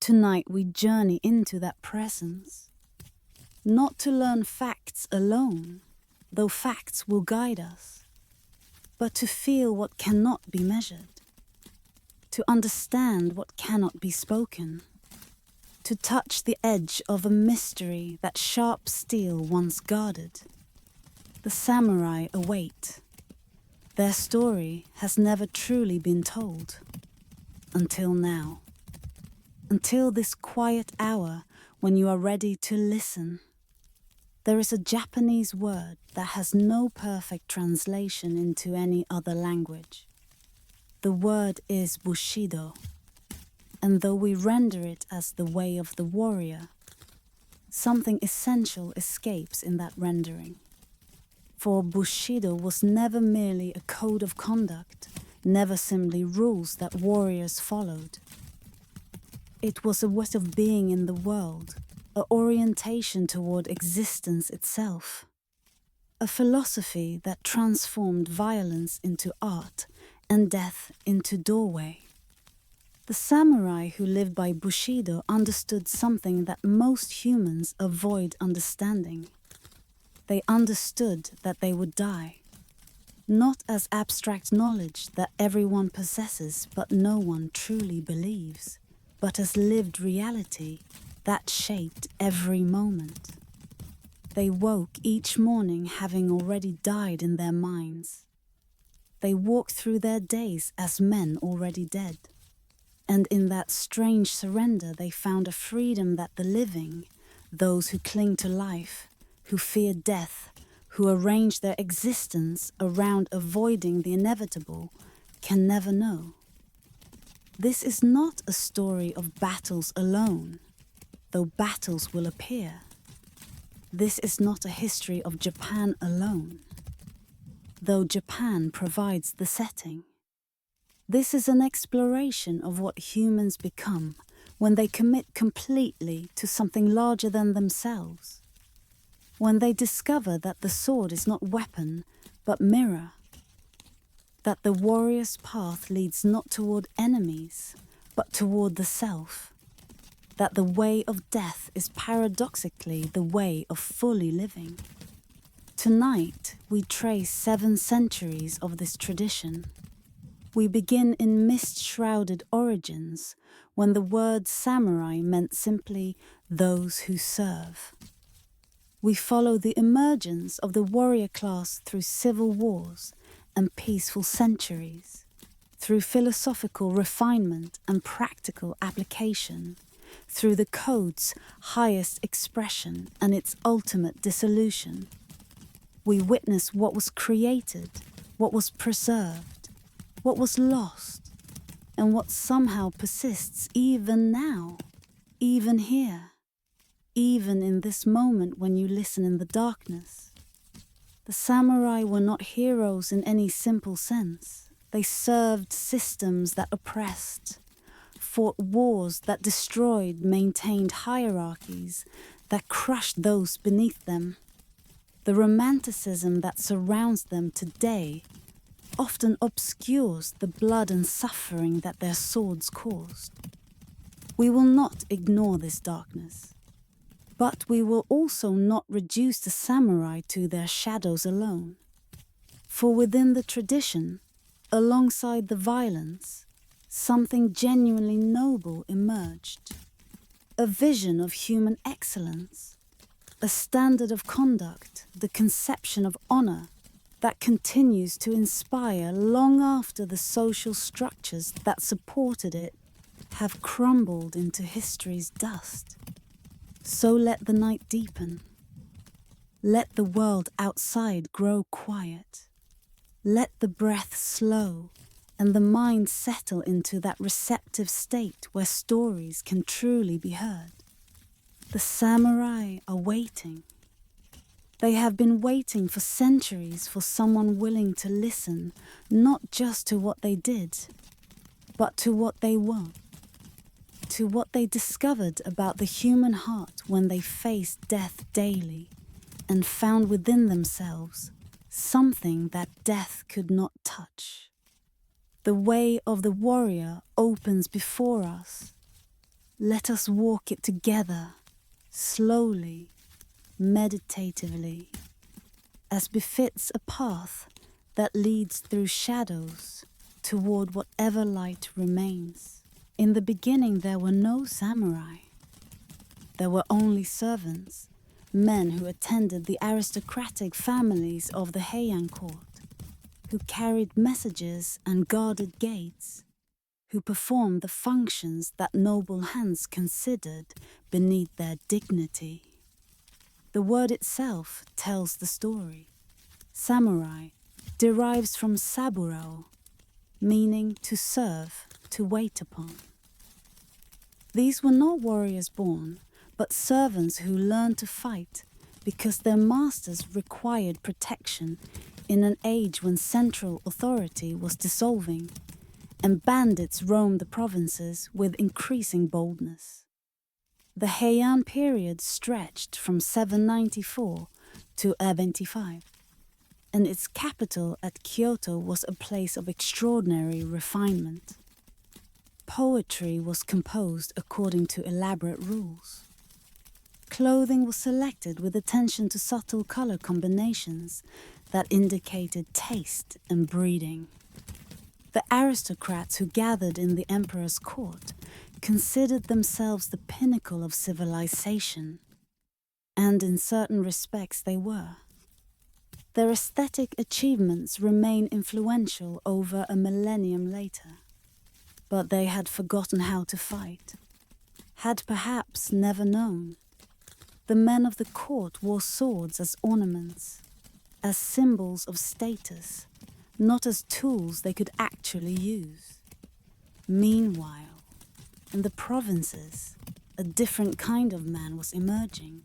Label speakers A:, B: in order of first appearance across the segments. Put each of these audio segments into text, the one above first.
A: Tonight we journey into that presence, not to learn facts alone, though facts will guide us, but to feel what cannot be measured, to understand what cannot be spoken, to touch the edge of a mystery that sharp steel once guarded. The samurai await. Their story has never truly been told, until now. Until this quiet hour when you are ready to listen. There is a Japanese word that has no perfect translation into any other language. The word is bushido, and though we render it as the way of the warrior, something essential escapes in that rendering. For bushido was never merely a code of conduct, never simply rules that warriors followed. It was a way of being in the world, an orientation toward existence itself, a philosophy that transformed violence into art and death into doorway. The samurai who lived by bushido understood something that most humans avoid understanding. They understood that they would die, not as abstract knowledge that everyone possesses but no one truly believes, but as lived reality that shaped every moment. They woke each morning having already died in their minds. They walked through their days as men already dead. And in that strange surrender they found a freedom that the living, those who cling to life, who fear death, who arrange their existence around avoiding the inevitable, can never know. This is not a story of battles alone, though battles will appear. This is not a history of Japan alone, though Japan provides the setting. This is an exploration of what humans become when they commit completely to something larger than themselves, when they discover that the sword is not weapon, but mirror, that the warrior's path leads not toward enemies, but toward the self, that the way of death is paradoxically the way of fully living. Tonight, we trace 7 centuries of this tradition. We begin in mist-shrouded origins, when the word samurai meant simply those who serve. We follow the emergence of the warrior class through civil wars and peaceful centuries, through philosophical refinement and practical application, through the code's highest expression and its ultimate dissolution. We witness what was created, what was preserved, what was lost, and what somehow persists even now, even here, even in this moment when you listen in the darkness. The samurai were not heroes in any simple sense. They served systems that oppressed, fought wars that destroyed, maintained hierarchies that crushed those beneath them. The romanticism that surrounds them today often obscures the blood and suffering that their swords caused. We will not ignore this darkness. But we will also not reduce the samurai to their shadows alone. For within the tradition, alongside the violence, something genuinely noble emerged. A vision of human excellence, a standard of conduct, the conception of honor that continues to inspire long after the social structures that supported it have crumbled into history's dust. So let the night deepen. Let the world outside grow quiet. Let the breath slow and the mind settle into that receptive state where stories can truly be heard. The samurai are waiting. They have been waiting for centuries for someone willing to listen, not just to what they did, but to what they were. To what they discovered about the human heart when they faced death daily and found within themselves something that death could not touch. The way of the warrior opens before us. Let us walk it together, slowly, meditatively, as befits a path that leads through shadows toward whatever light remains. In the beginning there were no samurai. There were only servants, men who attended the aristocratic families of the Heian court, who carried messages and guarded gates, who performed the functions that noble hands considered beneath their dignity. The word itself tells the story. Samurai derives from saburao, meaning to serve, to wait upon. These were not warriors born, but servants who learned to fight because their masters required protection in an age when central authority was dissolving and bandits roamed the provinces with increasing boldness. The Heian period stretched from 794 to 1195, and its capital at Kyoto was a place of extraordinary refinement. Poetry was composed according to elaborate rules. Clothing was selected with attention to subtle color combinations that indicated taste and breeding. The aristocrats who gathered in the emperor's court considered themselves the pinnacle of civilization, and in certain respects they were. Their aesthetic achievements remain influential over a millennium later, but they had forgotten how to fight, had perhaps never known. The men of the court wore swords as ornaments, as symbols of status, not as tools they could actually use. Meanwhile, in the provinces, a different kind of man was emerging.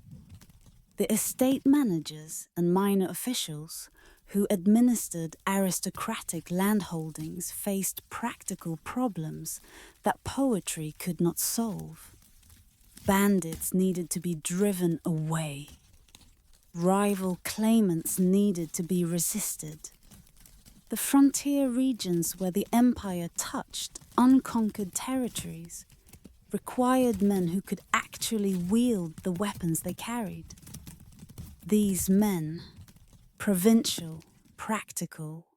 A: The estate managers and minor officials who administered aristocratic landholdings faced practical problems that poetry could not solve. Bandits needed to be driven away. Rival claimants needed to be resisted. The frontier regions where the empire touched unconquered territories required men who could actually wield the weapons they carried. These men, provincial, practical,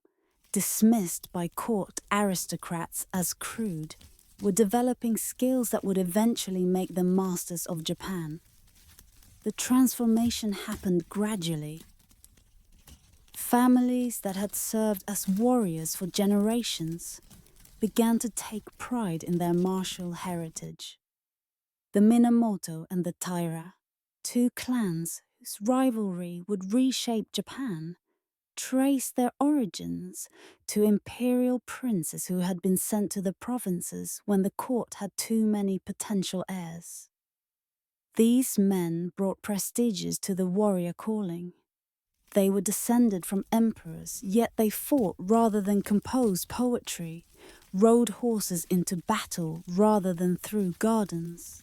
A: dismissed by court aristocrats as crude, were developing skills that would eventually make them masters of Japan. The transformation happened gradually. Families that had served as warriors for generations began to take pride in their martial heritage. The Minamoto and the Taira, two clans whose rivalry would reshape Japan, traced their origins to imperial princes who had been sent to the provinces when the court had too many potential heirs. These men brought prestiges to the warrior calling. They were descended from emperors, yet they fought rather than composed poetry, rode horses into battle rather than through gardens.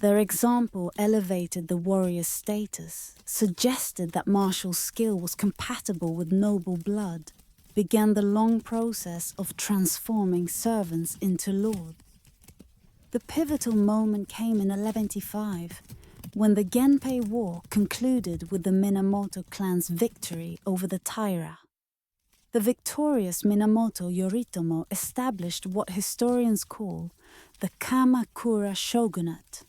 A: Their example elevated the warrior's status, suggested that martial skill was compatible with noble blood, began the long process of transforming servants into lords. The pivotal moment came in 1185, when the Genpei War concluded with the Minamoto clan's victory over the Taira. The victorious Minamoto Yoritomo established what historians call the Kamakura shogunate,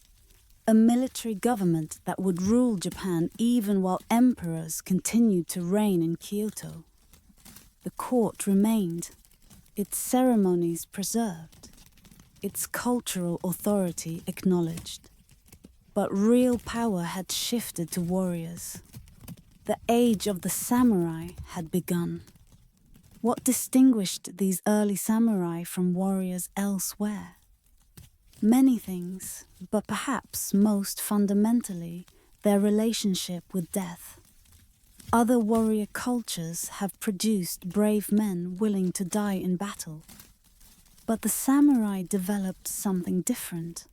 A: a military government that would rule Japan even while emperors continued to reign in Kyoto. The court remained, its ceremonies preserved, its cultural authority acknowledged. But real power had shifted to warriors. The age of the samurai had begun. What distinguished these early samurai from warriors elsewhere? Many things, but perhaps most fundamentally, their relationship with death. Other warrior cultures have produced brave men willing to die in battle. But the samurai developed something different.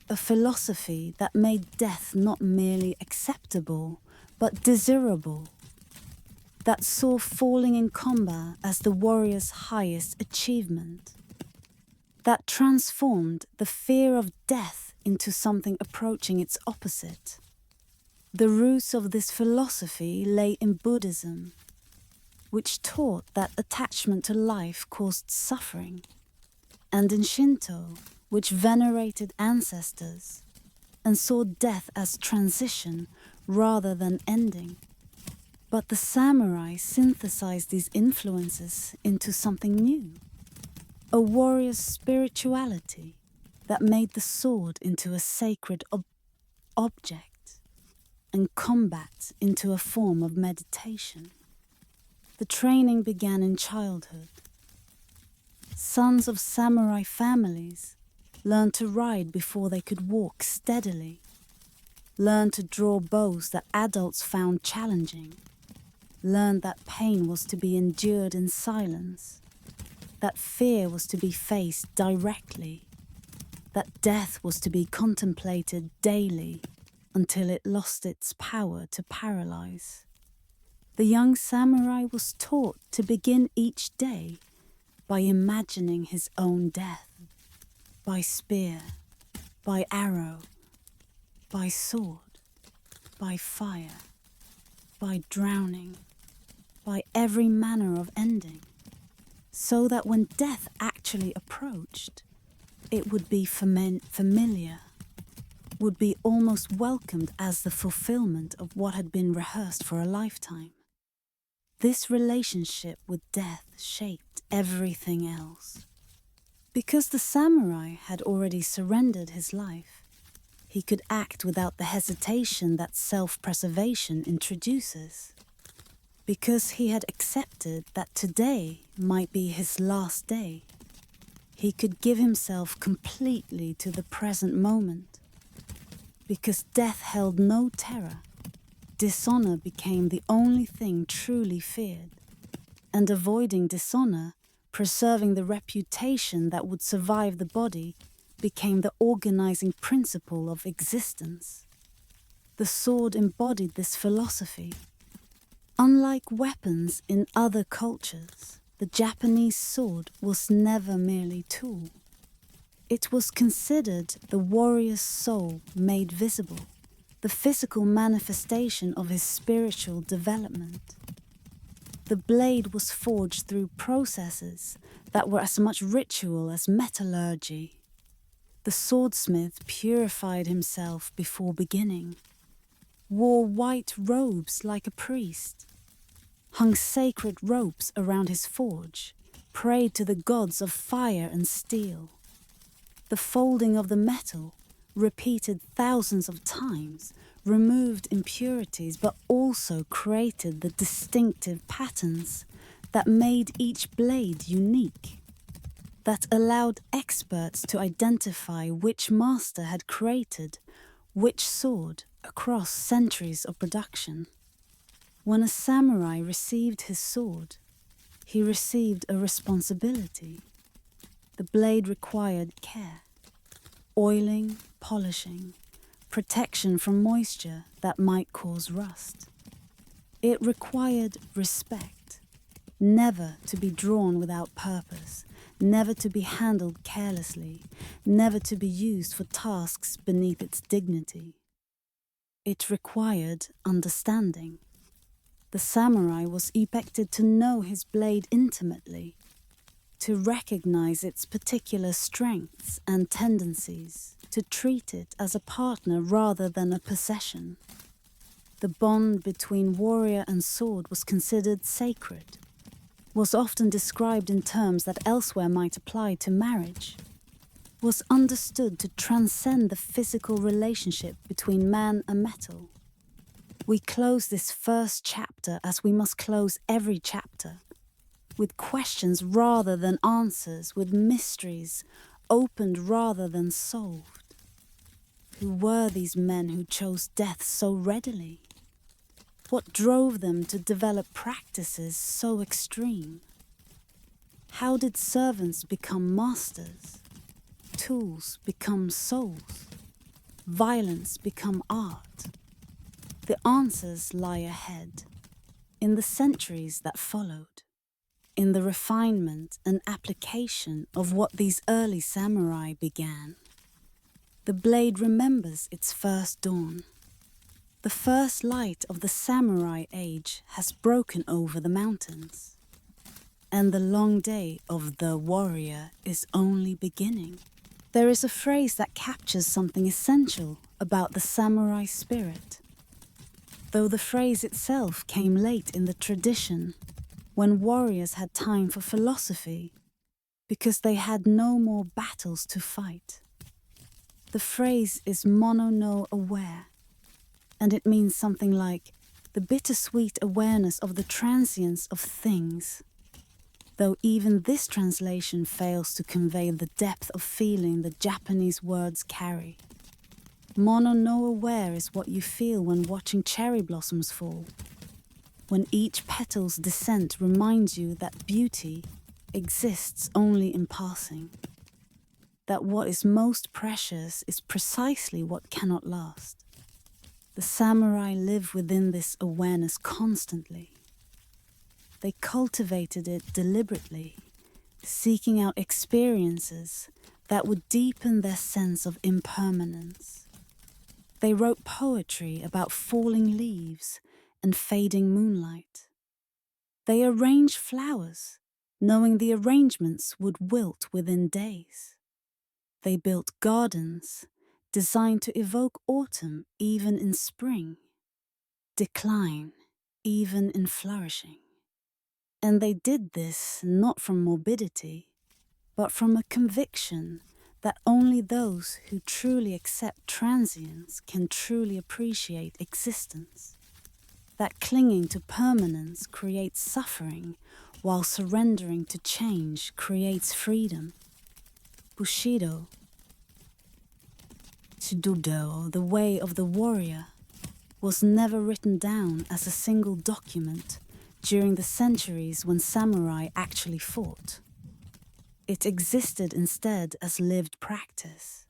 A: A philosophy that made death not merely acceptable, but desirable. That saw falling in combat as the warrior's highest achievement. that transformed the fear of death into something approaching its opposite. The roots of this philosophy lay in Buddhism, which taught that attachment to life caused suffering, and in Shinto, which venerated ancestors and saw death as transition rather than ending. But the samurai synthesized these influences into something new, a warrior's spirituality that made the sword into a sacred object and combat into a form of meditation. The training began in childhood. Sons of samurai families learned to ride before they could walk steadily, learned to draw bows that adults found challenging, learned that pain was to be endured in silence, that fear was to be faced directly, that death was to be contemplated daily until it lost its power to paralyze. The young samurai was taught to begin each day by imagining his own death, by spear, by arrow, by sword, by fire, by drowning, by every manner of ending, so that when death actually approached, it would be familiar, would be almost welcomed as the fulfillment of what had been rehearsed for a lifetime. This relationship with death shaped everything else. Because the samurai had already surrendered his life, he could act without the hesitation that self-preservation introduces. Because he had accepted that today might be his last day, he could give himself completely to the present moment. Because death held no terror, dishonor became the only thing truly feared, and avoiding dishonor, preserving the reputation that would survive the body, became the organizing principle of existence. The sword embodied this philosophy. Unlike weapons in other cultures, the Japanese sword was never merely a tool. It was considered the warrior's soul made visible, the physical manifestation of his spiritual development. The blade was forged through processes that were as much ritual as metallurgy. The swordsmith purified himself before beginning, wore white robes like a priest, hung sacred ropes around his forge, prayed to the gods of fire and steel. The folding of the metal, repeated thousands of times, removed impurities but also created the distinctive patterns that made each blade unique, that allowed experts to identify which master had created which sword across centuries of production. When a samurai received his sword, he received a responsibility. The blade required care, oiling, polishing, protection from moisture that might cause rust. It required respect, never to be drawn without purpose, never to be handled carelessly, never to be used for tasks beneath its dignity. It required understanding. The samurai was expected to know his blade intimately, to recognize its particular strengths and tendencies, to treat it as a partner rather than a possession. The bond between warrior and sword was considered sacred, was often described in terms that elsewhere might apply to marriage, was understood to transcend the physical relationship between man and metal. We close this first chapter as we must close every chapter, with questions rather than answers, with mysteries opened rather than solved. Who were these men who chose death so readily? What drove them to develop practices so extreme? How did servants become masters? Tools become souls? Violence become art? The answers lie ahead, in the centuries that followed. in the refinement and application of what these early samurai began. The blade remembers its first dawn. The first light of the samurai age has broken over the mountains, and the long day of the warrior is only beginning. There is a phrase that captures something essential about the samurai spirit, though the phrase itself came late in the tradition, when warriors had time for philosophy, because they had no more battles to fight. The phrase is mono no aware, and it means something like the bittersweet awareness of the transience of things, though even this translation fails to convey the depth of feeling the Japanese words carry. Mono no aware is what you feel when watching cherry blossoms fall, when each petal's descent reminds you that beauty exists only in passing, that what is most precious is precisely what cannot last. The samurai live within this awareness constantly. They cultivated it deliberately, seeking out experiences that would deepen their sense of impermanence. They wrote poetry about falling leaves and fading moonlight. They arranged flowers, knowing the arrangements would wilt within days. They built gardens designed to evoke autumn even in spring, decline even in flourishing. And they did this not from morbidity, but from a conviction that only those who truly accept transience can truly appreciate existence, that clinging to permanence creates suffering, while surrendering to change creates freedom. Bushido, Shidudo, the way of the warrior, was never written down as a single document during the centuries when samurai actually fought. It existed instead as lived practice,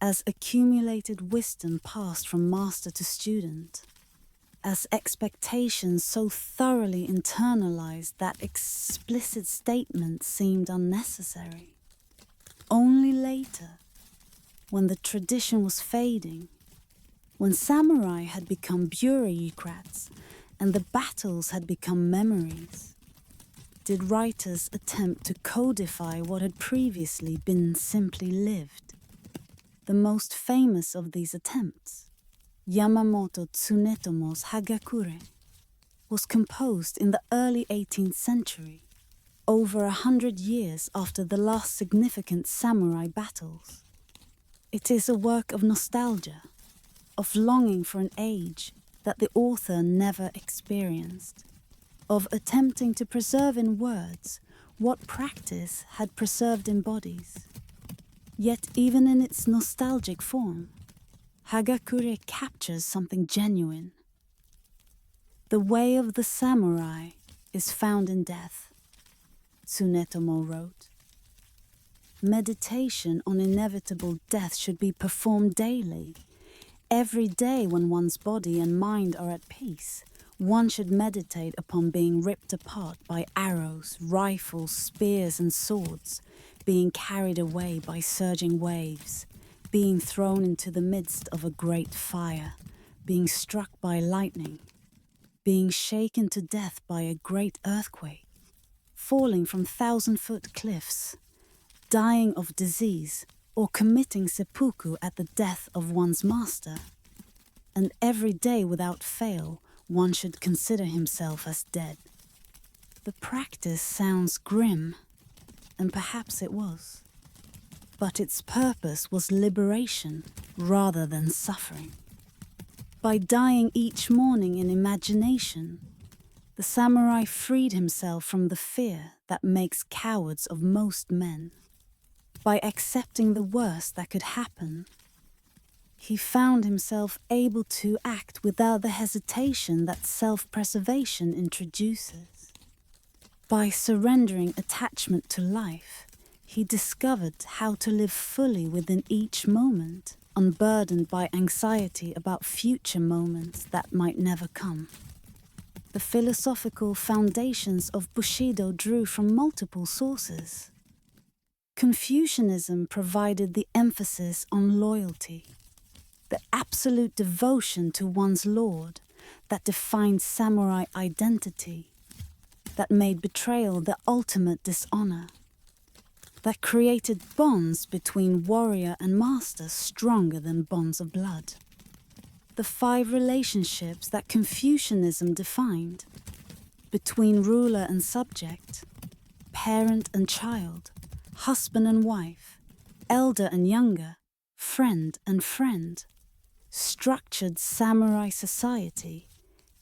A: as accumulated wisdom passed from master to student, as expectations so thoroughly internalized that explicit statement seemed unnecessary. Only later, when the tradition was fading, when samurai had become bureaucrats and the battles had become memories, did writers attempt to codify what had previously been simply lived. The most famous of these attempts, Yamamoto Tsunetomo's Hagakure, was composed in the early 18th century, over 100 years after the last significant samurai battles. It is a work of nostalgia, of longing for an age that the author never experienced, of attempting to preserve in words what practice had preserved in bodies. Yet even in its nostalgic form, Hagakure captures something genuine. The way of the samurai is found in death, Tsunetomo wrote. Meditation on inevitable death should be performed daily. Every day when one's body and mind are at peace, one should meditate upon being ripped apart by arrows, rifles, spears and swords, being carried away by surging waves, being thrown into the midst of a great fire, being struck by lightning, being shaken to death by a great earthquake, falling from 1,000-foot cliffs, dying of disease, or committing seppuku at the death of one's master. And every day without fail, one should consider himself as dead. The practice sounds grim, and perhaps it was. But its purpose was liberation rather than suffering. By dying each morning in imagination, the samurai freed himself from the fear that makes cowards of most men. By accepting the worst that could happen, he found himself able to act without the hesitation that self-preservation introduces. By surrendering attachment to life, he discovered how to live fully within each moment, unburdened by anxiety about future moments that might never come. The philosophical foundations of Bushido drew from multiple sources. Confucianism provided the emphasis on loyalty, the absolute devotion to one's lord that defined samurai identity, that made betrayal the ultimate dishonor, that created bonds between warrior and master stronger than bonds of blood. The 5 relationships that Confucianism defined, between ruler and subject, parent and child, husband and wife, elder and younger, friend and friend, structured samurai society,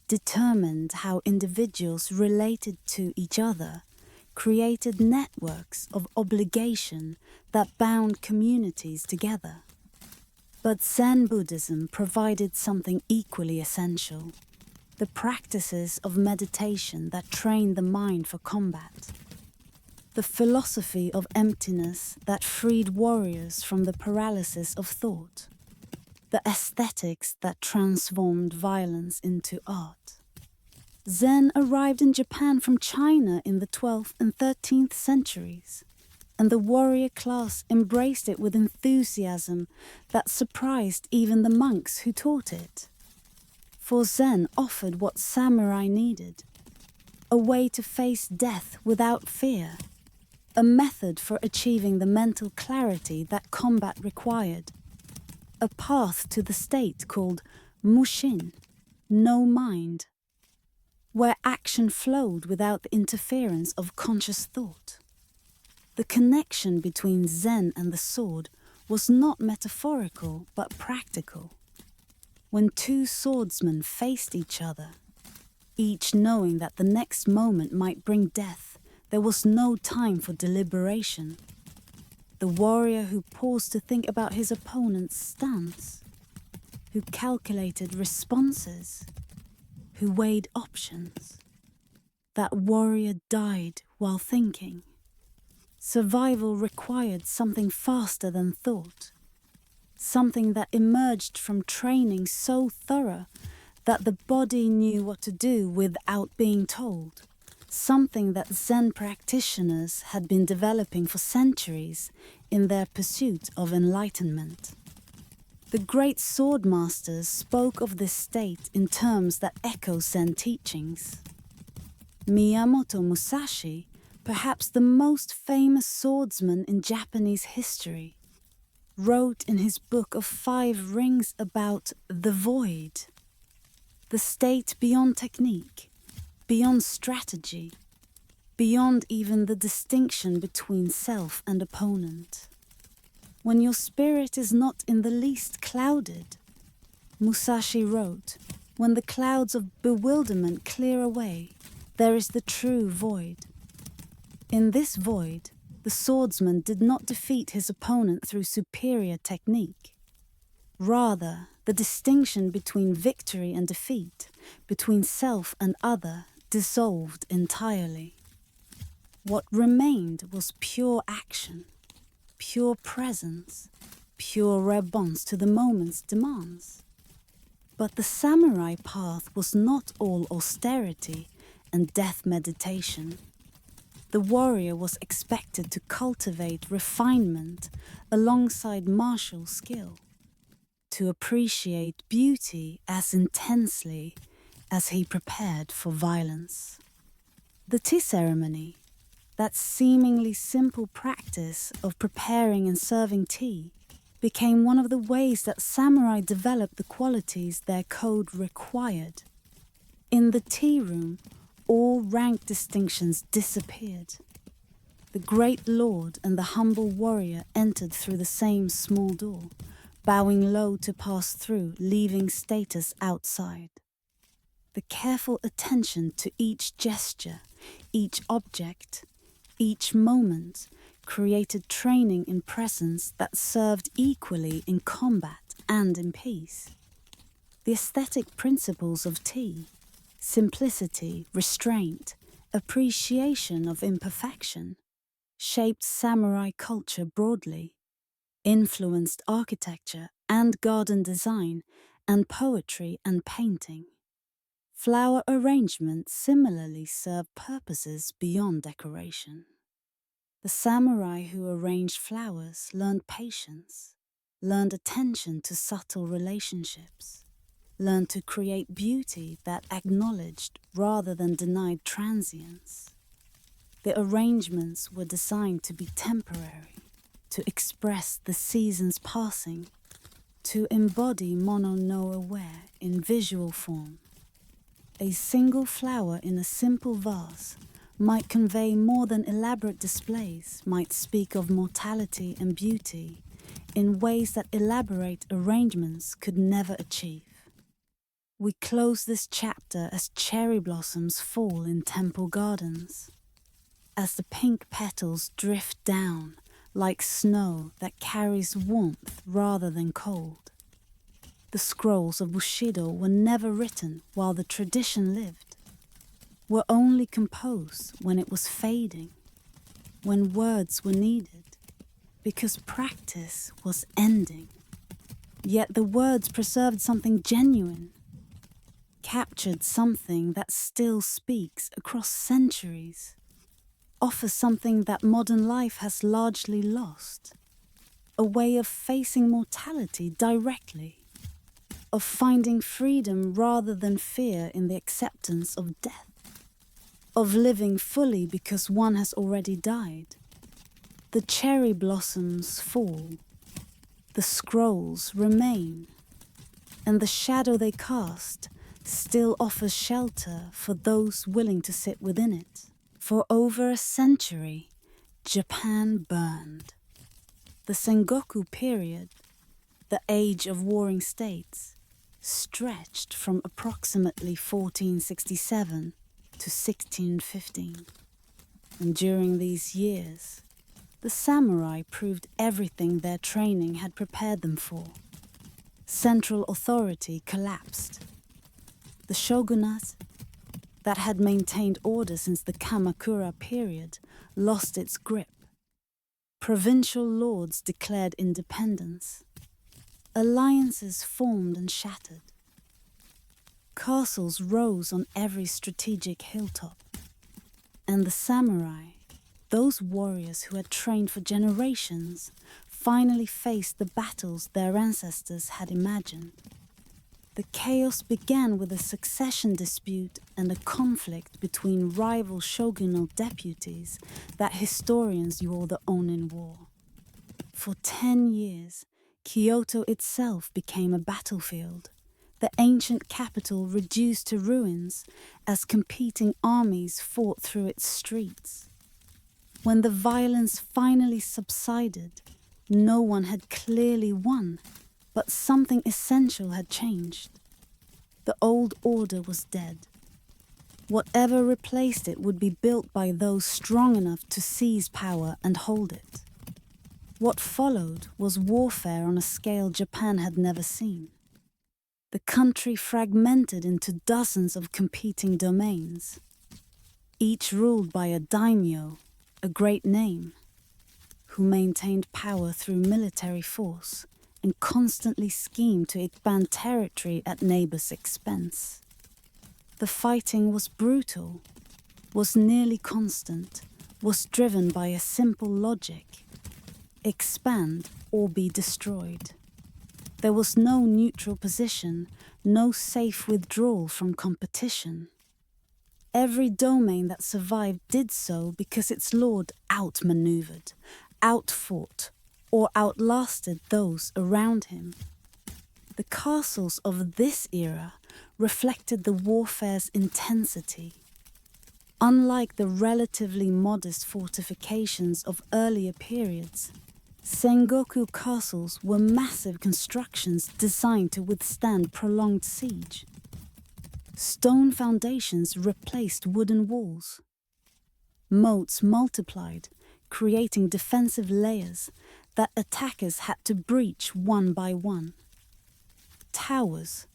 A: determined how individuals related to each other, created networks of obligation that bound communities together. But Zen Buddhism provided something equally essential, the practices of meditation that trained the mind for combat, the philosophy of emptiness that freed warriors from the paralysis of thought, the aesthetics that transformed violence into art. Zen arrived in Japan from China in the 12th and 13th centuries, and the warrior class embraced it with enthusiasm that surprised even the monks who taught it. For Zen offered what samurai needed, a way to face death without fear, a method for achieving the mental clarity that combat required, a path to the state called mushin, no mind, where action flowed without the interference of conscious thought. The connection between Zen and the sword was not metaphorical but practical. When 2 swordsmen faced each other, each knowing that the next moment might bring death, there was no time for deliberation. The warrior who paused to think about his opponent's stance, who calculated responses, who weighed options. That warrior died while thinking. Survival required something faster than thought, something that emerged from training so thorough that the body knew what to do without being told, something that Zen practitioners had been developing for centuries in their pursuit of enlightenment. The great sword masters spoke of this state in terms that echo Zen teachings. Miyamoto Musashi, perhaps the most famous swordsman in Japanese history, wrote in his book of 5 rings about the void, the state beyond technique, beyond strategy, beyond even the distinction between self and opponent. When your spirit is not in the least clouded, Musashi wrote, when the clouds of bewilderment clear away, there is the true void. In this void, the swordsman did not defeat his opponent through superior technique. Rather, the distinction between victory and defeat, between self and other, dissolved entirely. What remained was pure action, pure presence, pure response to the moment's demands. But the samurai path was not all austerity and death meditation. The warrior was expected to cultivate refinement alongside martial skill, to appreciate beauty as intensely as he prepared for violence. The tea ceremony, that seemingly simple practice of preparing and serving tea, became one of the ways that samurai developed the qualities their code required. In the tea room, all rank distinctions disappeared. The great lord and the humble warrior entered through the same small door, bowing low to pass through, leaving status outside. The careful attention to each gesture, each object, each moment created training in presence that served equally in combat and in peace. The aesthetic principles of tea, simplicity, restraint, appreciation of imperfection, shaped samurai culture broadly, influenced architecture and garden design and poetry and painting. Flower arrangements similarly serve purposes beyond decoration. The samurai who arranged flowers learned patience, learned attention to subtle relationships, learned to create beauty that acknowledged rather than denied transience. The arrangements were designed to be temporary, to express the seasons passing, to embody mono no aware in visual form. A single flower in a simple vase might convey more than elaborate displays, might speak of mortality and beauty in ways that elaborate arrangements could never achieve. We close this chapter as cherry blossoms fall in temple gardens, as the pink petals drift down like snow that carries warmth rather than cold. The scrolls of Bushido were never written while the tradition lived, were only composed when it was fading, when words were needed, because practice was ending. Yet the words preserved something genuine, captured something that still speaks across centuries, offers something that modern life has largely lost, a way of facing mortality directly, of finding freedom rather than fear in the acceptance of death, of living fully because one has already died. The cherry blossoms fall, the scrolls remain, and the shadow they cast still offers shelter for those willing to sit within it. For over a century, Japan burned. The Sengoku period, the age of warring states, stretched from approximately 1467 to 1615. And during these years, the samurai proved everything their training had prepared them for. Central authority collapsed. The shogunate, that had maintained order since the Kamakura period, lost its grip. Provincial lords declared independence. Alliances formed and shattered. Castles rose on every strategic hilltop. And the samurai, those warriors who had trained for generations, finally faced the battles their ancestors had imagined. The chaos began with a succession dispute and a conflict between rival shogunal deputies that historians call the Onin War. For 10 years, Kyoto itself became a battlefield, the ancient capital reduced to ruins as competing armies fought through its streets. When the violence finally subsided, no one had clearly won, but something essential had changed. The old order was dead. Whatever replaced it would be built by those strong enough to seize power and hold it. What followed was warfare on a scale Japan had never seen. The country fragmented into dozens of competing domains, each ruled by a daimyo, a great name, who maintained power through military force and constantly schemed to expand territory at neighbors' expense. The fighting was brutal, was nearly constant, was driven by a simple logic: expand or be destroyed. There was no neutral position, no safe withdrawal from competition. Every domain that survived did so because its lord outmaneuvered, outfought, or outlasted those around him. The castles of this era reflected the warfare's intensity. Unlike the relatively modest fortifications of earlier periods, Sengoku castles were massive constructions designed to withstand prolonged siege. Stone foundations replaced wooden walls. Moats multiplied, creating defensive layers that attackers had to breach one by one. Towers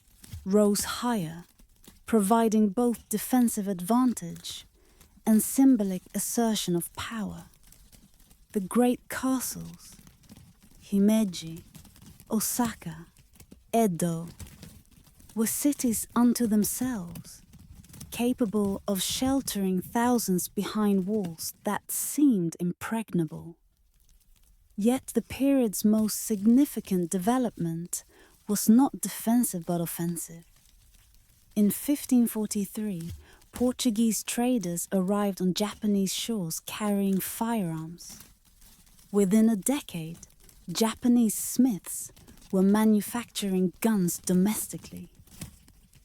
A: rose higher, providing both defensive advantage and symbolic assertion of power. The great castles, Himeji, Osaka, Edo, were cities unto themselves, capable of sheltering thousands behind walls that seemed impregnable. Yet the period's most significant development was not defensive but offensive. In 1543, Portuguese traders arrived on Japanese shores carrying firearms. Within a decade, Japanese smiths were manufacturing guns domestically.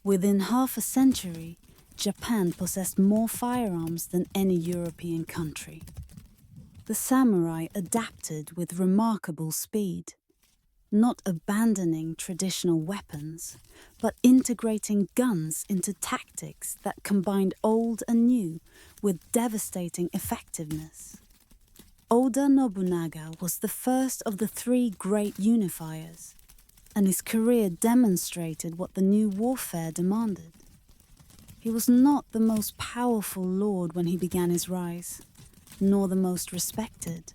A: Within half a century, Japan possessed more firearms than any European country. The samurai adapted with remarkable speed, not abandoning traditional weapons, but integrating guns into tactics that combined old and new with devastating effectiveness. Oda Nobunaga was the first of the three great unifiers, and his career demonstrated what the new warfare demanded. He was not the most powerful lord when he began his rise, nor the most respected.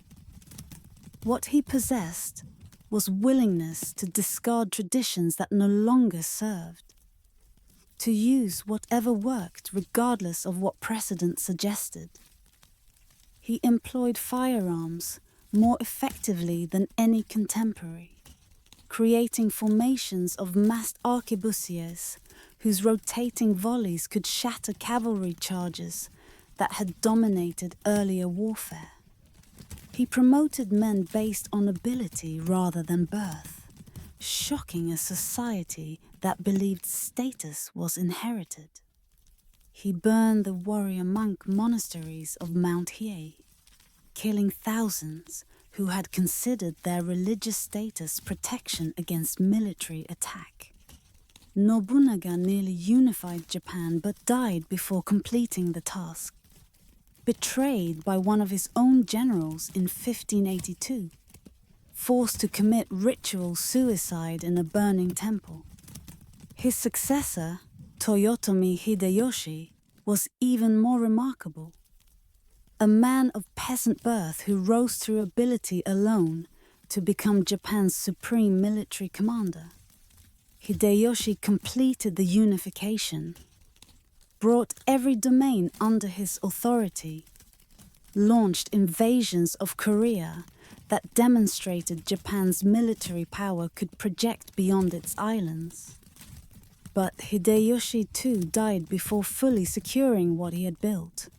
A: What he possessed was willingness to discard traditions that no longer served, to use whatever worked regardless of what precedent suggested. He employed firearms more effectively than any contemporary, creating formations of massed arquebusiers whose rotating volleys could shatter cavalry charges that had dominated earlier warfare. He promoted men based on ability rather than birth, shocking a society that believed status was inherited. He burned the warrior monk monasteries of Mount Hiei, killing thousands who had considered their religious status protection against military attack. Nobunaga nearly unified Japan but died before completing the task. Betrayed by one of his own generals in 1582, forced to commit ritual suicide in a burning temple. His successor, Toyotomi Hideyoshi, was even more remarkable. A man of peasant birth who rose through ability alone to become Japan's supreme military commander. Hideyoshi completed the unification, brought every domain under his authority, launched invasions of Korea that demonstrated Japan's military power could project beyond its islands. But Hideyoshi too died before fully securing what he had built,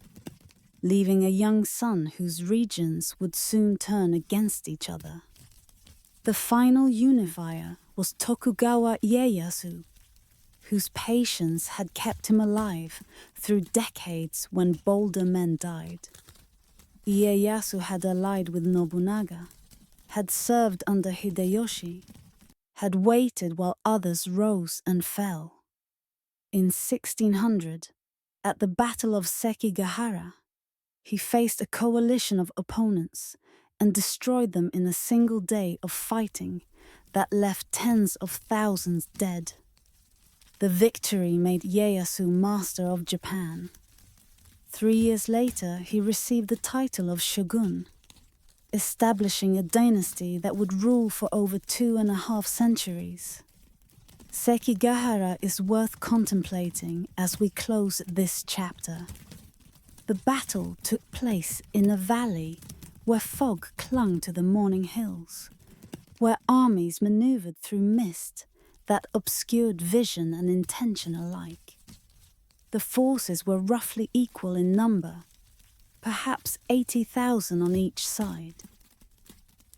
A: leaving a young son whose regions would soon turn against each other. The final unifier was Tokugawa Ieyasu, whose patience had kept him alive through decades when bolder men died. Ieyasu had allied with Nobunaga, had served under Hideyoshi, had waited while others rose and fell. In 1600, at the Battle of Sekigahara, he faced a coalition of opponents and destroyed them in a single day of fighting that left tens of thousands dead. The victory made Ieyasu master of Japan. 3 years later, he received the title of shogun, establishing a dynasty that would rule for over 2.5 centuries. Sekigahara is worth contemplating as we close this chapter. The battle took place in a valley where fog clung to the morning hills, where armies maneuvered through mist that obscured vision and intention alike. The forces were roughly equal in number, perhaps 80,000 on each side.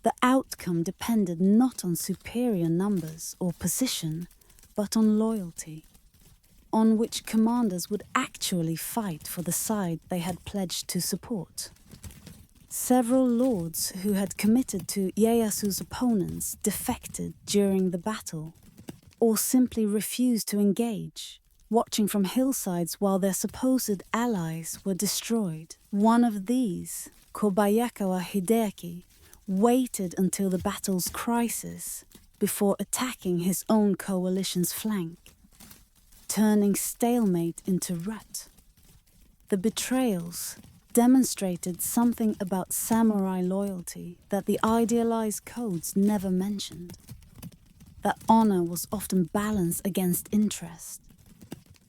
A: The outcome depended not on superior numbers or position, but on loyalty, on which commanders would actually fight for the side they had pledged to support. Several lords who had committed to Ieyasu's opponents defected during the battle, or simply refused to engage, watching from hillsides while their supposed allies were destroyed. One of these, Kobayakawa Hideaki, waited until the battle's crisis before attacking his own coalition's flank, turning stalemate into rut. The betrayals demonstrated something about samurai loyalty that the idealized codes never mentioned. That honor was often balanced against interest,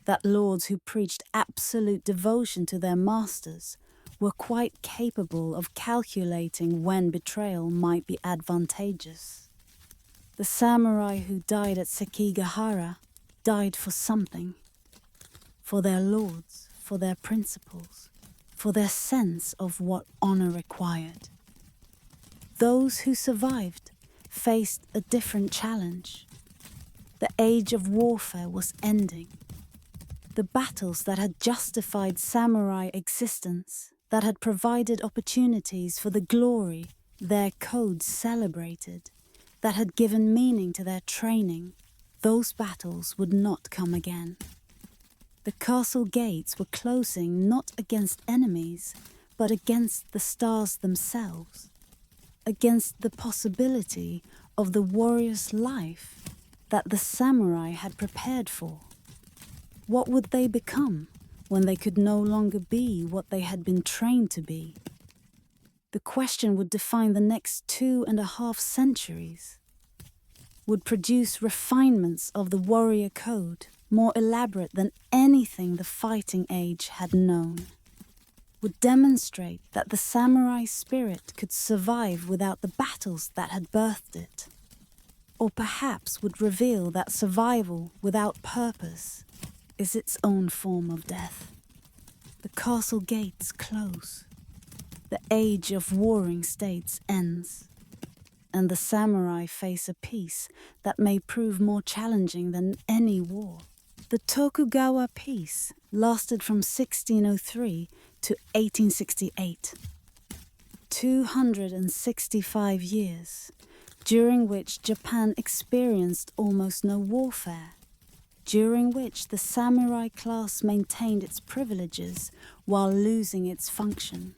A: that lords who preached absolute devotion to their masters were quite capable of calculating when betrayal might be advantageous. The samurai who died at Sekigahara died for something. For their lords, for their principles, for their sense of what honor required. Those who survived faced a different challenge. The age of warfare was ending. The battles that had justified samurai existence, that had provided opportunities for the glory their codes celebrated, that had given meaning to their training, those battles would not come again. The castle gates were closing not against enemies, but against the stars themselves, against the possibility of the warrior's life that the samurai had prepared for. What would they become when they could no longer be what they had been trained to be? The question would define the next 2.5 centuries, would produce refinements of the warrior code more elaborate than anything the fighting age had known, would demonstrate that the samurai spirit could survive without the battles that had birthed it, or perhaps would reveal that survival without purpose is its own form of death. The castle gates close, the age of warring states ends, and the samurai face a peace that may prove more challenging than any war. The Tokugawa peace lasted from 1603 to 1868. 265 years, during which Japan experienced almost no warfare, during which the samurai class maintained its privileges while losing its function,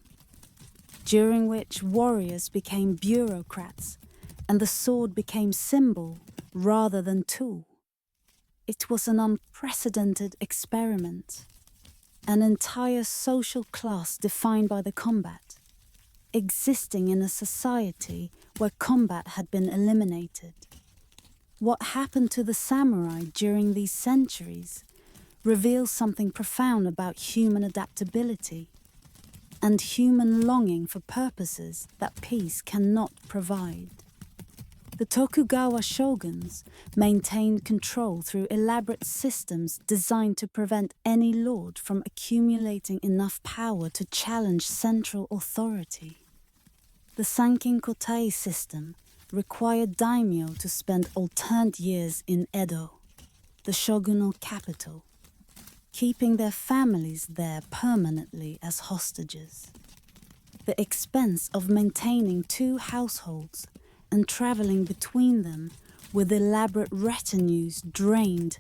A: during which warriors became bureaucrats and the sword became symbol rather than tool. It was an unprecedented experiment, an entire social class defined by the combat, existing in a society where combat had been eliminated. What happened to the samurai during these centuries reveals something profound about human adaptability and human longing for purposes that peace cannot provide. The Tokugawa shoguns maintained control through elaborate systems designed to prevent any lord from accumulating enough power to challenge central authority. The Sankin Kotai system required daimyo to spend alternate years in Edo, the shogunal capital, keeping their families there permanently as hostages. The expense of maintaining 2 households and traveling between them with elaborate retinues drained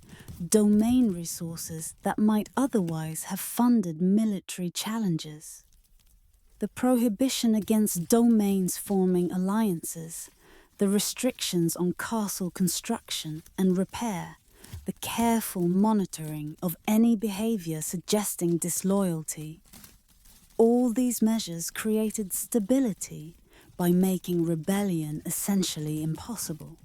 A: domain resources that might otherwise have funded military challenges. The prohibition against domains forming alliances, the restrictions on castle construction and repair, the careful monitoring of any behavior suggesting disloyalty. All these measures created stability by making rebellion essentially impossible.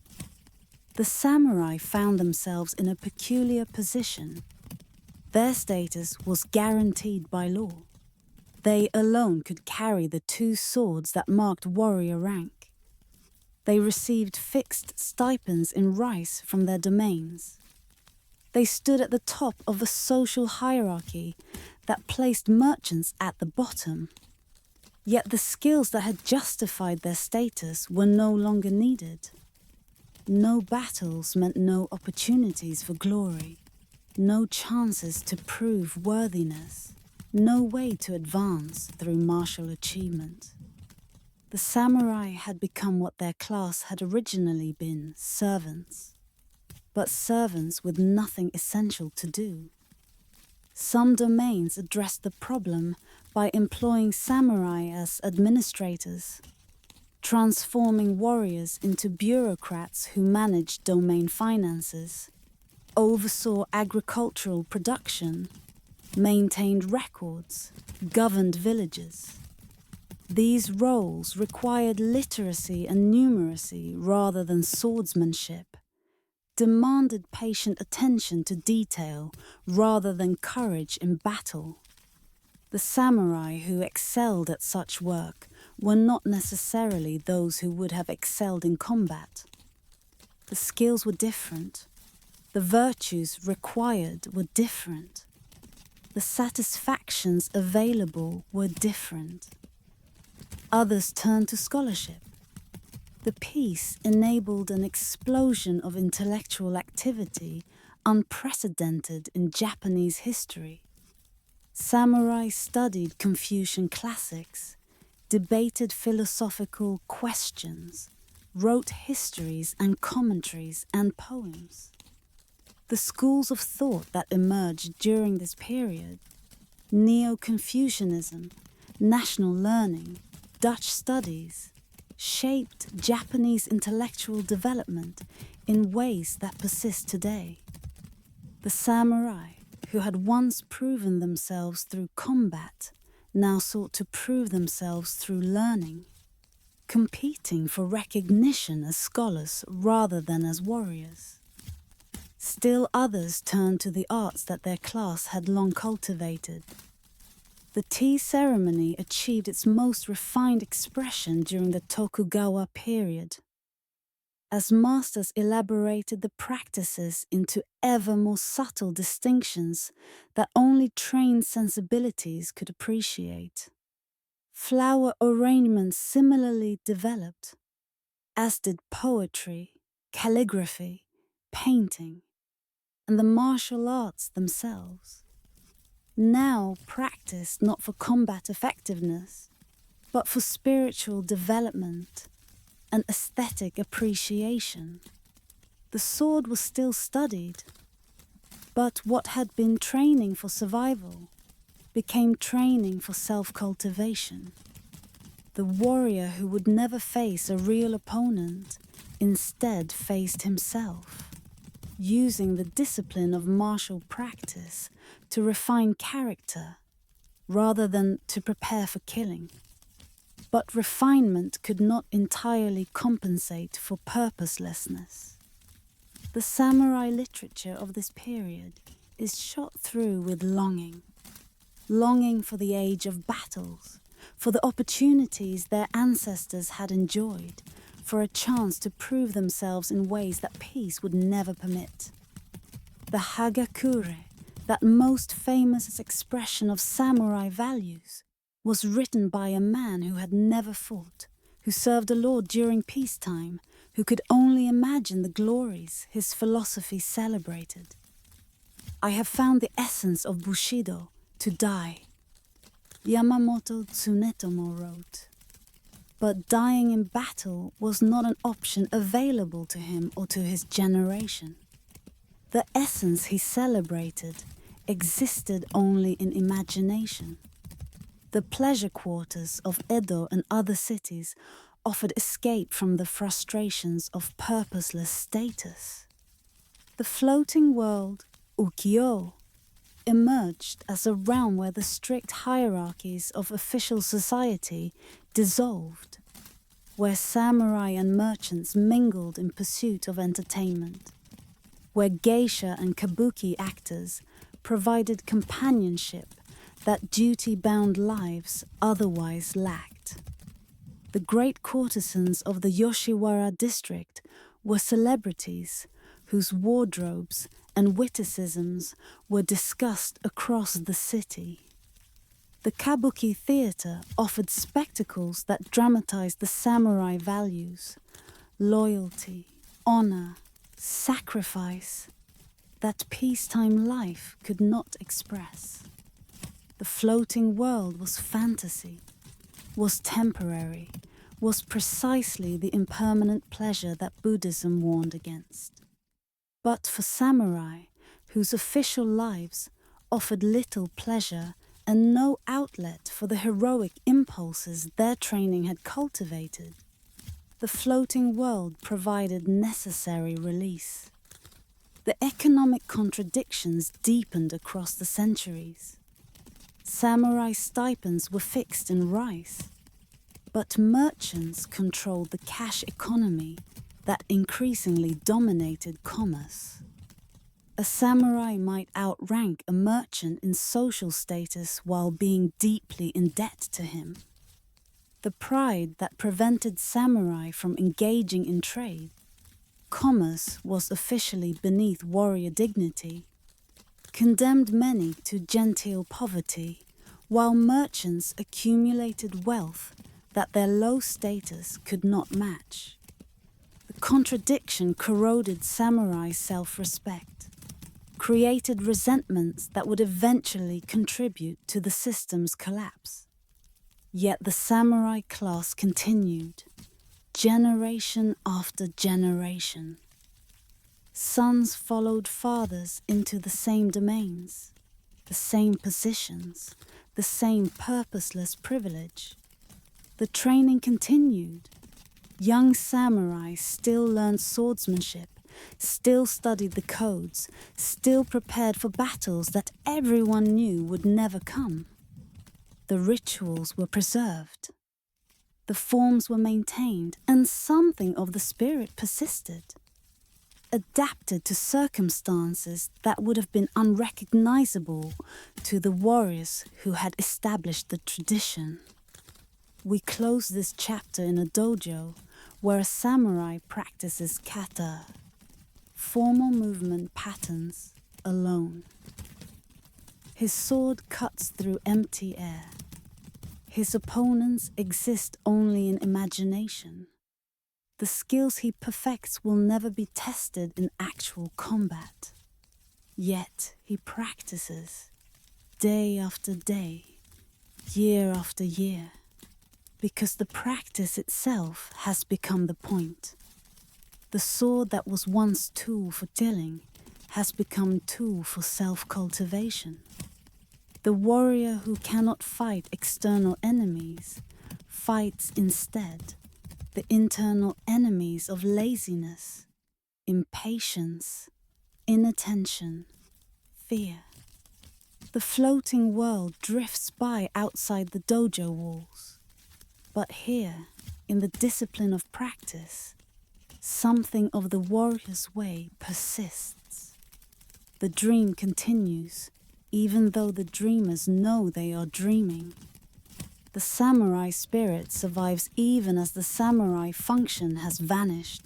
A: The samurai found themselves in a peculiar position. Their status was guaranteed by law. They alone could carry the 2 swords that marked warrior rank. They received fixed stipends in rice from their domains. They stood at the top of a social hierarchy that placed merchants at the bottom. Yet the skills that had justified their status were no longer needed. No battles meant no opportunities for glory, no chances to prove worthiness, no way to advance through martial achievement. The samurai had become what their class had originally been, servants, but servants with nothing essential to do. Some domains addressed the problem by employing samurai as administrators, transforming warriors into bureaucrats who managed domain finances, oversaw agricultural production, maintained records, governed villages. These roles required literacy and numeracy rather than swordsmanship, demanded patient attention to detail rather than courage in battle. The samurai who excelled at such work were not necessarily those who would have excelled in combat. The skills were different. The virtues required were different. The satisfactions available were different. Others turned to scholarship. The piece enabled an explosion of intellectual activity unprecedented in Japanese history. Samurai studied Confucian classics, debated philosophical questions, wrote histories and commentaries and poems. The schools of thought that emerged during this period, Neo-Confucianism, national learning, Dutch studies, shaped Japanese intellectual development in ways that persist today. The samurai, who had once proven themselves through combat, now sought to prove themselves through learning, competing for recognition as scholars rather than as warriors. Still others turned to the arts that their class had long cultivated. The tea ceremony achieved its most refined expression during the Tokugawa period, as masters elaborated the practices into ever more subtle distinctions that only trained sensibilities could appreciate. Flower arrangements similarly developed, as did poetry, calligraphy, painting, and the martial arts themselves. Now practiced not for combat effectiveness, but for spiritual development and aesthetic appreciation. The sword was still studied, but what had been training for survival became training for self-cultivation. The warrior who would never face a real opponent instead faced himself, using the discipline of martial practice to refine character rather than to prepare for killing. But refinement could not entirely compensate for purposelessness. The samurai literature of this period is shot through with longing. Longing for the age of battles, for the opportunities their ancestors had enjoyed, for a chance to prove themselves in ways that peace would never permit. The Hagakure, that most famous expression of samurai values, was written by a man who had never fought, who served the Lord during peacetime, who could only imagine the glories his philosophy celebrated. I have found the essence of Bushido to die, Yamamoto Tsunetomo wrote. But dying in battle was not an option available to him or to his generation. The essence he celebrated existed only in imagination. The pleasure quarters of Edo and other cities offered escape from the frustrations of purposeless status. The floating world, ukiyo, emerged as a realm where the strict hierarchies of official society dissolved, where samurai and merchants mingled in pursuit of entertainment, where geisha and kabuki actors provided companionship that duty-bound lives otherwise lacked. The great courtesans of the Yoshiwara district were celebrities whose wardrobes and witticisms were discussed across the city. The kabuki theater offered spectacles that dramatized the samurai values, loyalty, honor, sacrifice, that peacetime life could not express. The floating world was fantasy, was temporary, was precisely the impermanent pleasure that Buddhism warned against. But for samurai, whose official lives offered little pleasure and no outlet for the heroic impulses their training had cultivated, the floating world provided necessary release. The economic contradictions deepened across the centuries. Samurai stipends were fixed in rice, but merchants controlled the cash economy that increasingly dominated commerce. A samurai might outrank a merchant in social status while being deeply in debt to him. The pride that prevented samurai from engaging in trade, commerce was officially beneath warrior dignity, condemned many to genteel poverty, while merchants accumulated wealth that their low status could not match. The contradiction corroded samurai self-respect, created resentments that would eventually contribute to the system's collapse. Yet the samurai class continued, generation after generation. Sons followed fathers into the same domains, the same positions, the same purposeless privilege. The training continued. Young samurai still learned swordsmanship, still studied the codes, still prepared for battles that everyone knew would never come. The rituals were preserved. The forms were maintained, and something of the spirit persisted, adapted to circumstances that would have been unrecognizable to the warriors who had established the tradition. We close this chapter in a dojo where a samurai practices kata, formal movement patterns, alone. His sword cuts through empty air. His opponents exist only in imagination. The skills he perfects will never be tested in actual combat. Yet he practices, day after day, year after year, because the practice itself has become the point. The sword that was once tool for killing has become tool for self-cultivation. The warrior who cannot fight external enemies fights instead the internal enemies of laziness, impatience, inattention, fear. The floating world drifts by outside the dojo walls. But here, in the discipline of practice, something of the warrior's way persists. The dream continues, even though the dreamers know they are dreaming. The samurai spirit survives even as the samurai function has vanished.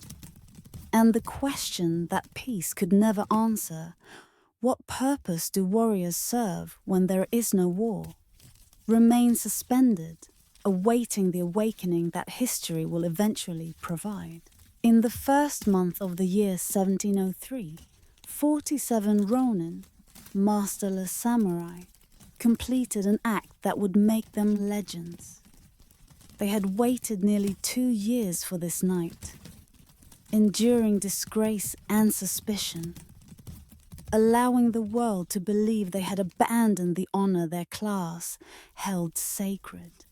A: And the question that peace could never answer, what purpose do warriors serve when there is no war, remains suspended, awaiting the awakening that history will eventually provide. In the first month of the year 1703, 47 ronin, masterless samurai, completed an act that would make them legends. They had waited nearly 2 years for this night, enduring disgrace and suspicion, allowing the world to believe they had abandoned the honor their class held sacred.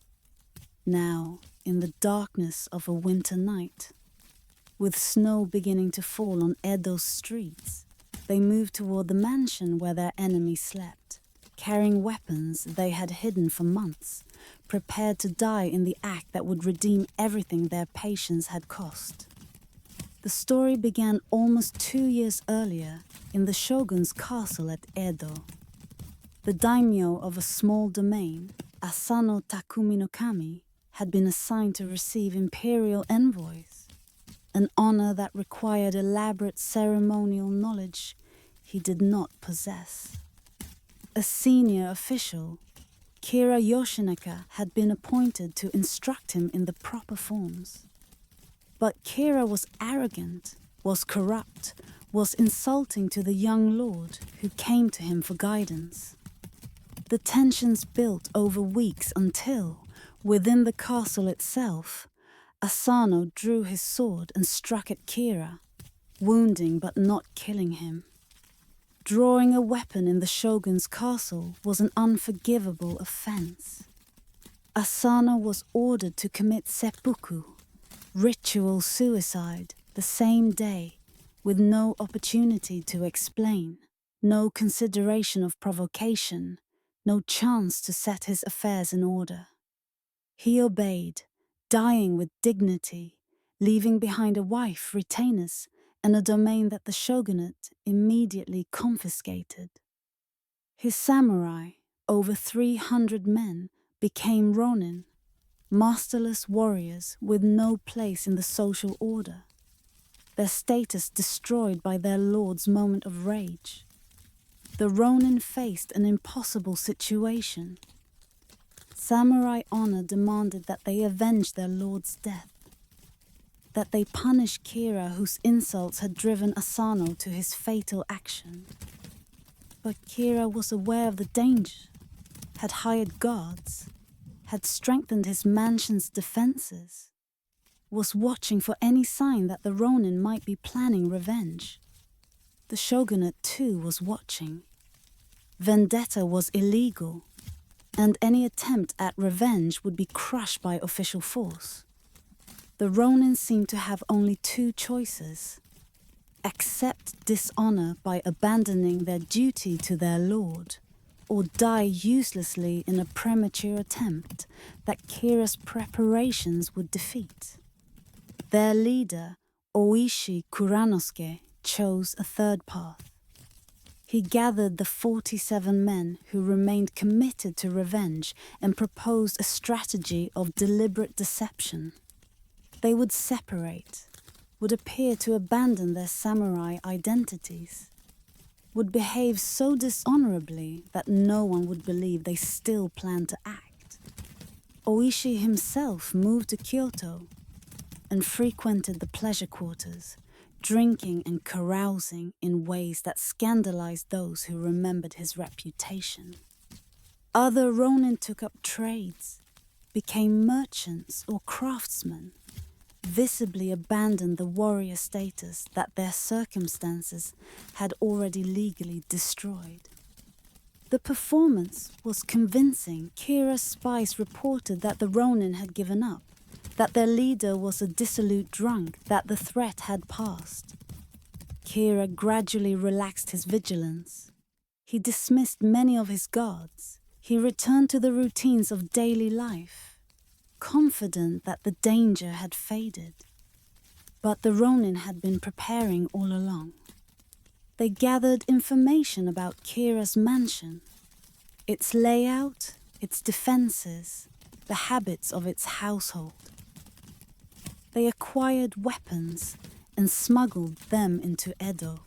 A: Now, in the darkness of a winter night, with snow beginning to fall on Edo's streets, they moved toward the mansion where their enemy slept, carrying weapons they had hidden for months, prepared to die in the act that would redeem everything their patience had cost. The story began almost 2 years earlier in the shogun's castle at Edo. The daimyo of a small domain, Asano Takumi no Kami, had been assigned to receive imperial envoys, an honor that required elaborate ceremonial knowledge he did not possess. A senior official, Kira Yoshinaka, had been appointed to instruct him in the proper forms. But Kira was arrogant, was corrupt, was insulting to the young lord who came to him for guidance. The tensions built over weeks until, within the castle itself, Asano drew his sword and struck at Kira, wounding but not killing him. Drawing a weapon in the shogun's castle was an unforgivable offense. Asano was ordered to commit seppuku, ritual suicide, the same day, with no opportunity to explain, no consideration of provocation, no chance to set his affairs in order. He obeyed, dying with dignity, leaving behind a wife, retainers, and a domain that the shogunate immediately confiscated. His samurai, over 300 men, became ronin, masterless warriors with no place in the social order, their status destroyed by their lord's moment of rage. The ronin faced an impossible situation. Samurai honor demanded that they avenge their lord's death, that they punish Kira, whose insults had driven Asano to his fatal action. But Kira was aware of the danger, had hired guards, had strengthened his mansion's defenses, was watching for any sign that the ronin might be planning revenge. The shogunate too was watching. Vendetta was illegal, and any attempt at revenge would be crushed by official force. The ronin seemed to have only two choices: accept dishonor by abandoning their duty to their lord, or die uselessly in a premature attempt that Kira's preparations would defeat. Their leader, Oishi Kuranosuke, chose a third path. He gathered the 47 men who remained committed to revenge and proposed a strategy of deliberate deception. They would separate, would appear to abandon their samurai identities, would behave so dishonorably that no one would believe they still planned to act. Oishi himself moved to Kyoto and frequented the pleasure quarters, drinking and carousing in ways that scandalized those who remembered his reputation. Other ronin took up trades, became merchants or craftsmen, visibly abandoned the warrior status that their circumstances had already legally destroyed. The performance was convincing. Kira's spies reported that the ronin had given up, that their leader was a dissolute drunk, that the threat had passed. Kira gradually relaxed his vigilance. He dismissed many of his guards. He returned to the routines of daily life, confident that the danger had faded. But the ronin had been preparing all along. They gathered information about Kira's mansion, its layout, its defenses, the habits of its household. They acquired weapons and smuggled them into Edo.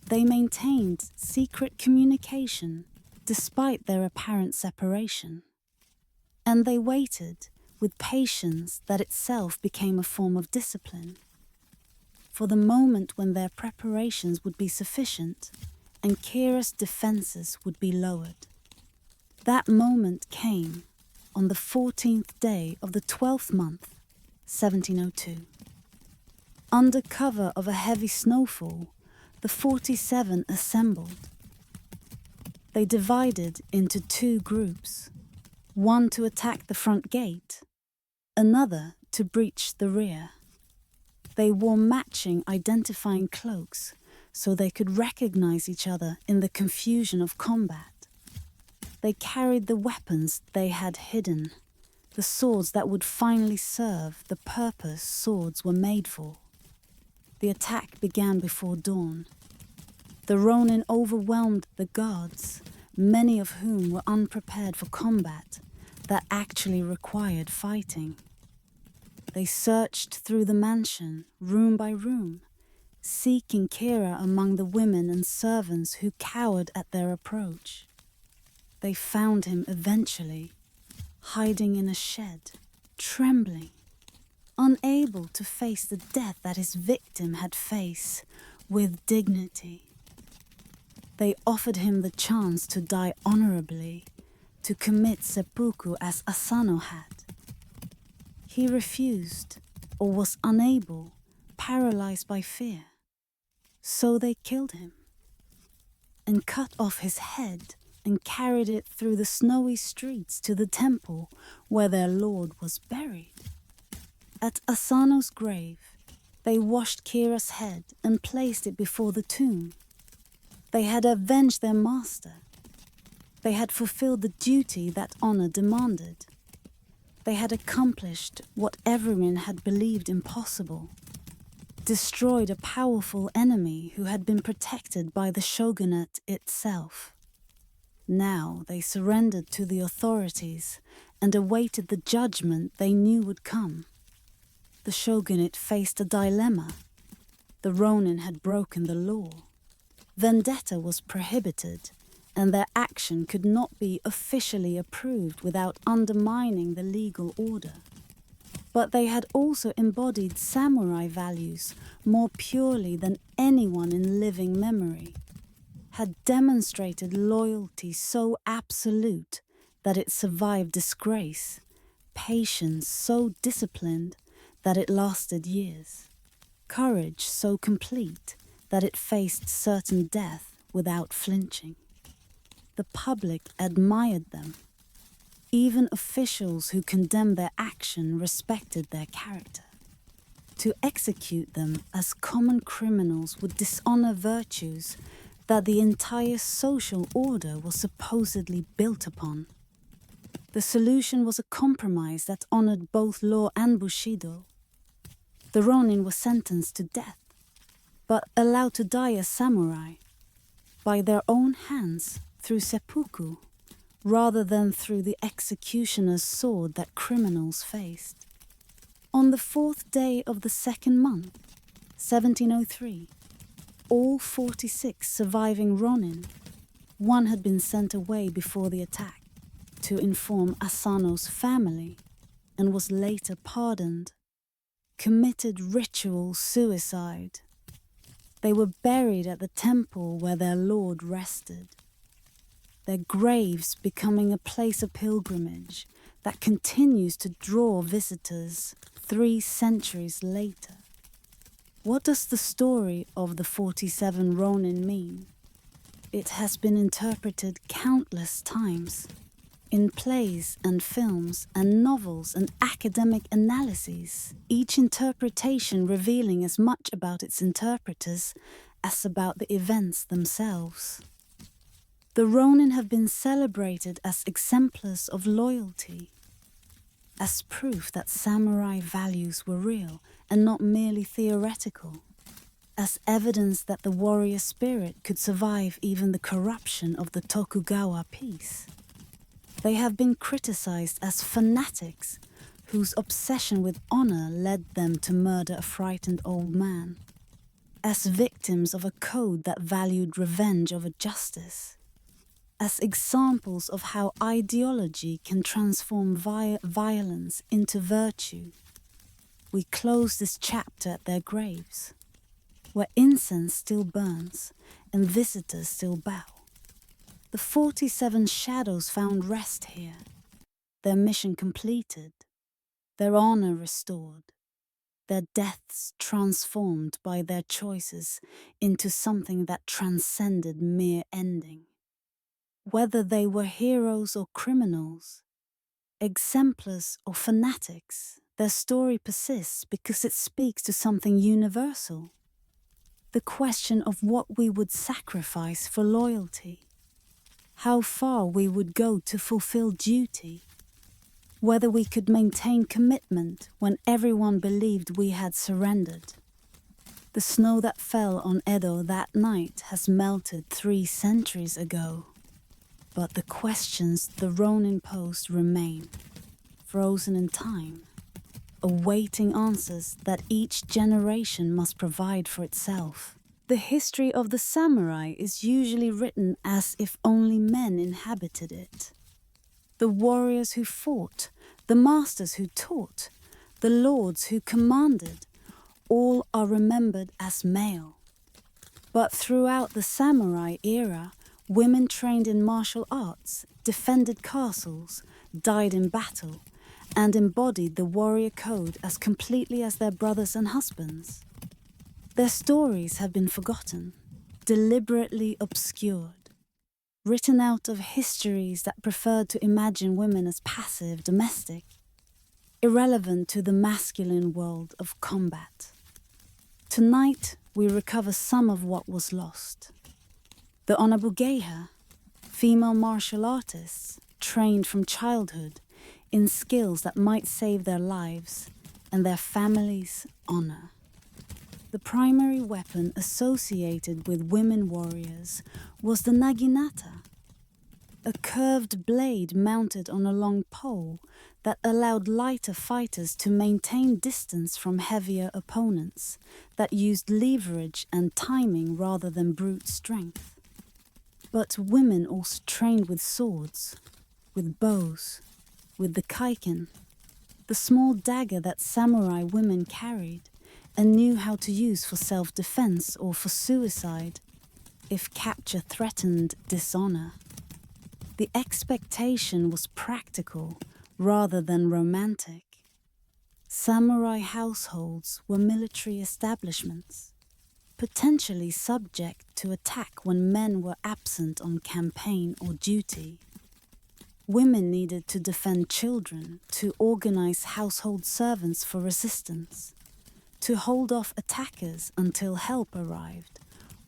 A: They maintained secret communication despite their apparent separation. And they waited with patience that itself became a form of discipline, for the moment when their preparations would be sufficient and Kira's defenses would be lowered. That moment came on the 14th day of the 12th month, 1702. Under cover of a heavy snowfall, the 47 assembled. They divided into two groups, one to attack the front gate, another to breach the rear. They wore matching identifying cloaks so they could recognize each other in the confusion of combat. They carried the weapons they had hidden, the swords that would finally serve the purpose swords were made for. The attack began before dawn. The ronin overwhelmed the guards, many of whom were unprepared for combat that actually required fighting. They searched through the mansion, room by room, seeking Kira among the women and servants who cowered at their approach. They found him eventually, hiding in a shed, trembling, unable to face the death that his victim had faced with dignity. They offered him the chance to die honorably, to commit seppuku as Asano had. He refused, or was unable, paralyzed by fear. So they killed him, and cut off his head and carried it through the snowy streets to the temple where their lord was buried. At Asano's grave, they washed Kira's head and placed it before the tomb. They had avenged their master. They had fulfilled the duty that honor demanded. They had accomplished what everyone had believed impossible, destroyed a powerful enemy who had been protected by the shogunate itself. Now they surrendered to the authorities and awaited the judgment they knew would come. The shogunate faced a dilemma. The Ronin had broken the law. Vendetta was prohibited, and their action could not be officially approved without undermining the legal order. But they had also embodied samurai values more purely than anyone in living memory, had demonstrated loyalty so absolute that it survived disgrace, patience so disciplined that it lasted years, courage so complete that it faced certain death without flinching. The public admired them. Even officials who condemned their action respected their character. To execute them as common criminals would dishonor virtues that the entire social order was supposedly built upon. The solution was a compromise that honored both law and Bushido. The Ronin were sentenced to death, but allowed to die as samurai, by their own hands through seppuku, rather than through the executioner's sword that criminals faced. On the 4th day of the 2nd month, 1703, all 46 surviving Ronin, one had been sent away before the attack to inform Asano's family and was later pardoned, committed ritual suicide. They were buried at the temple where their lord rested, their graves becoming a place of pilgrimage that continues to draw visitors 3 centuries later. What does the story of the 47 Ronin mean? It has been interpreted countless times in plays and films and novels and academic analyses, each interpretation revealing as much about its interpreters as about the events themselves. The Ronin have been celebrated as exemplars of loyalty, as proof that samurai values were real and not merely theoretical, as evidence that the warrior spirit could survive even the corruption of the Tokugawa peace. They have been criticized as fanatics whose obsession with honor led them to murder a frightened old man, as victims of a code that valued revenge over justice, as examples of how ideology can transform violence into virtue. We close this chapter at their graves, where incense still burns and visitors still bow. The 47 shadows found rest here, their mission completed, their honor restored, their deaths transformed by their choices into something that transcended mere ending. Whether they were heroes or criminals, exemplars or fanatics, their story persists because it speaks to something universal. The question of what we would sacrifice for loyalty, how far we would go to fulfill duty, whether we could maintain commitment when everyone believed we had surrendered. The snow that fell on Edo that night has melted 3 centuries ago. But the questions the Ronin posed remain, frozen in time, awaiting answers that each generation must provide for itself. The history of the samurai is usually written as if only men inhabited it. The warriors who fought, the masters who taught, the lords who commanded, all are remembered as male. But throughout the samurai era, women trained in martial arts, defended castles, died in battle, and embodied the warrior code as completely as their brothers and husbands. Their stories have been forgotten, deliberately obscured, written out of histories that preferred to imagine women as passive, domestic, irrelevant to the masculine world of combat. Tonight, we recover some of what was lost. The Onabugeha, female martial artists, trained from childhood, in skills that might save their lives and their families' honor. The primary weapon associated with women warriors was the naginata, a curved blade mounted on a long pole that allowed lighter fighters to maintain distance from heavier opponents that used leverage and timing rather than brute strength. But women also trained with swords, with bows, with the kaiken, the small dagger that samurai women carried and knew how to use for self-defense or for suicide if capture threatened dishonor. The expectation was practical rather than romantic. Samurai households were military establishments, potentially subject to attack when men were absent on campaign or duty. Women needed to defend children, to organize household servants for resistance, to hold off attackers until help arrived,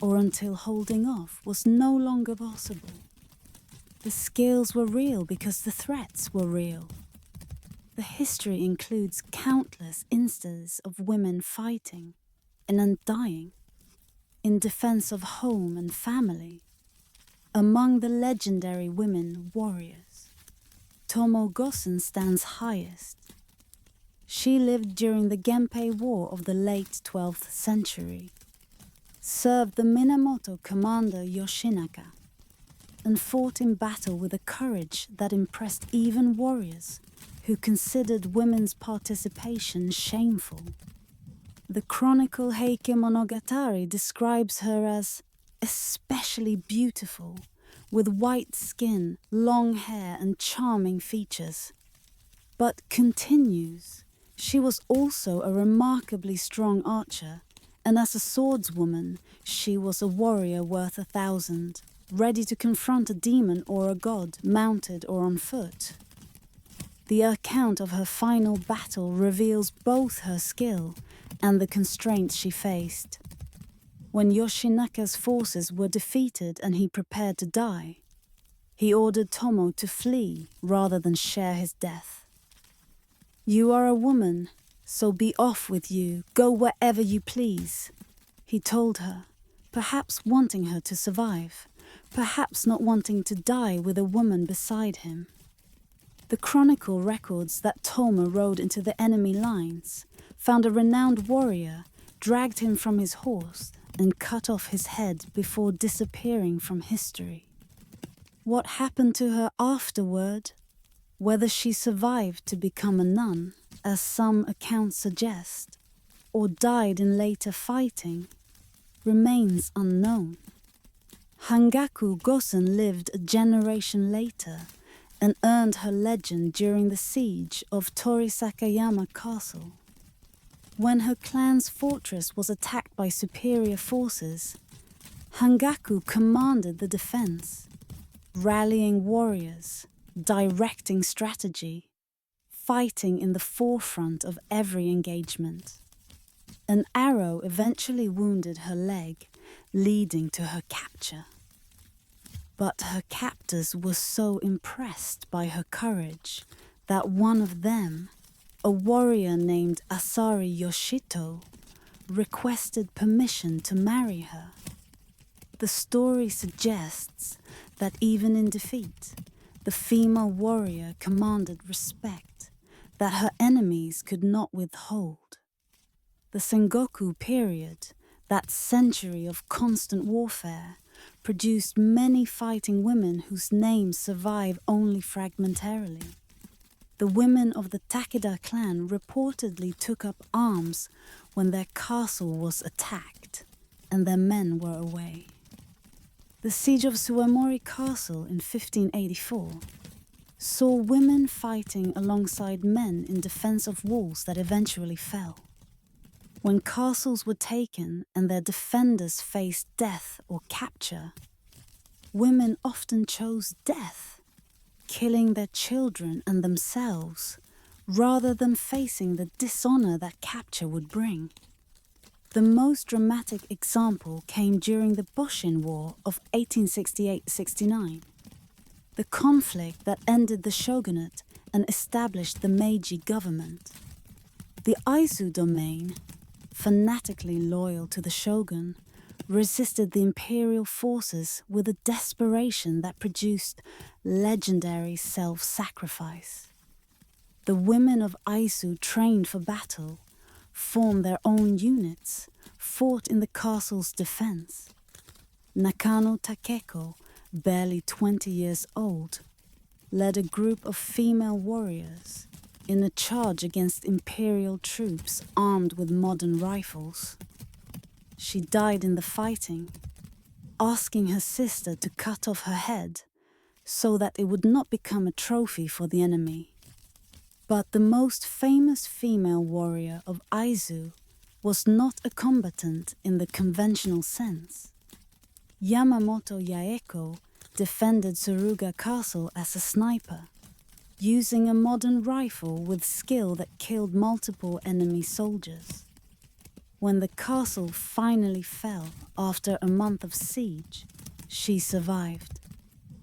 A: or until holding off was no longer possible. The skills were real because the threats were real. The history includes countless instances of women fighting and undying in defense of home and family. Among the legendary women warriors, Tomo Gosen stands highest. She lived during the Genpei War of the late 12th century, served the Minamoto commander Yoshinaka, and fought in battle with a courage that impressed even warriors who considered women's participation shameful. The chronicle Heike Monogatari describes her as especially beautiful, with white skin, long hair, and charming features. But continues, she was also a remarkably strong archer, and as a swordswoman, she was a warrior worth 1,000. Ready to confront a demon or a god, mounted or on foot. The account of her final battle reveals both her skill and the constraints she faced. When Yoshinaka's forces were defeated and he prepared to die, he ordered Tomo to flee rather than share his death. "You are a woman, so be off with you, go wherever you please," he told her, perhaps wanting her to survive. Perhaps not wanting to die with a woman beside him. The chronicle records that Toma rode into the enemy lines, found a renowned warrior, dragged him from his horse, and cut off his head before disappearing from history. What happened to her afterward, whether she survived to become a nun, as some accounts suggest, or died in later fighting, remains unknown. Hangaku Gosen lived a generation later and earned her legend during the siege of Torisakayama Castle. When her clan's fortress was attacked by superior forces, Hangaku commanded the defense, rallying warriors, directing strategy, fighting in the forefront of every engagement. An arrow eventually wounded her leg, leading to her capture. But her captors were so impressed by her courage that one of them, a warrior named Asari Yoshito, requested permission to marry her. The story suggests that even in defeat, the female warrior commanded respect that her enemies could not withhold. The Sengoku period, that century of constant warfare, produced many fighting women whose names survive only fragmentarily. The women of the Takeda clan reportedly took up arms when their castle was attacked and their men were away. The siege of Suwamori Castle in 1584 saw women fighting alongside men in defense of walls that eventually fell. When castles were taken and their defenders faced death or capture, women often chose death, killing their children and themselves, rather than facing the dishonor that capture would bring. The most dramatic example came during the Boshin War of 1868-69, the conflict that ended the shogunate and established the Meiji government. The Aizu domain, fanatically loyal to the shogun, resisted the imperial forces with a desperation that produced legendary self-sacrifice. The women of Aizu trained for battle, formed their own units, fought in the castle's defense. Nakano Takeko, barely 20 years old, led a group of female warriors in a charge against imperial troops armed with modern rifles. She died in the fighting, asking her sister to cut off her head so that it would not become a trophy for the enemy. But the most famous female warrior of Aizu was not a combatant in the conventional sense. Yamamoto Yaeko defended Suruga Castle as a sniper, using a modern rifle with skill that killed multiple enemy soldiers. When the castle finally fell after a month of siege, she survived.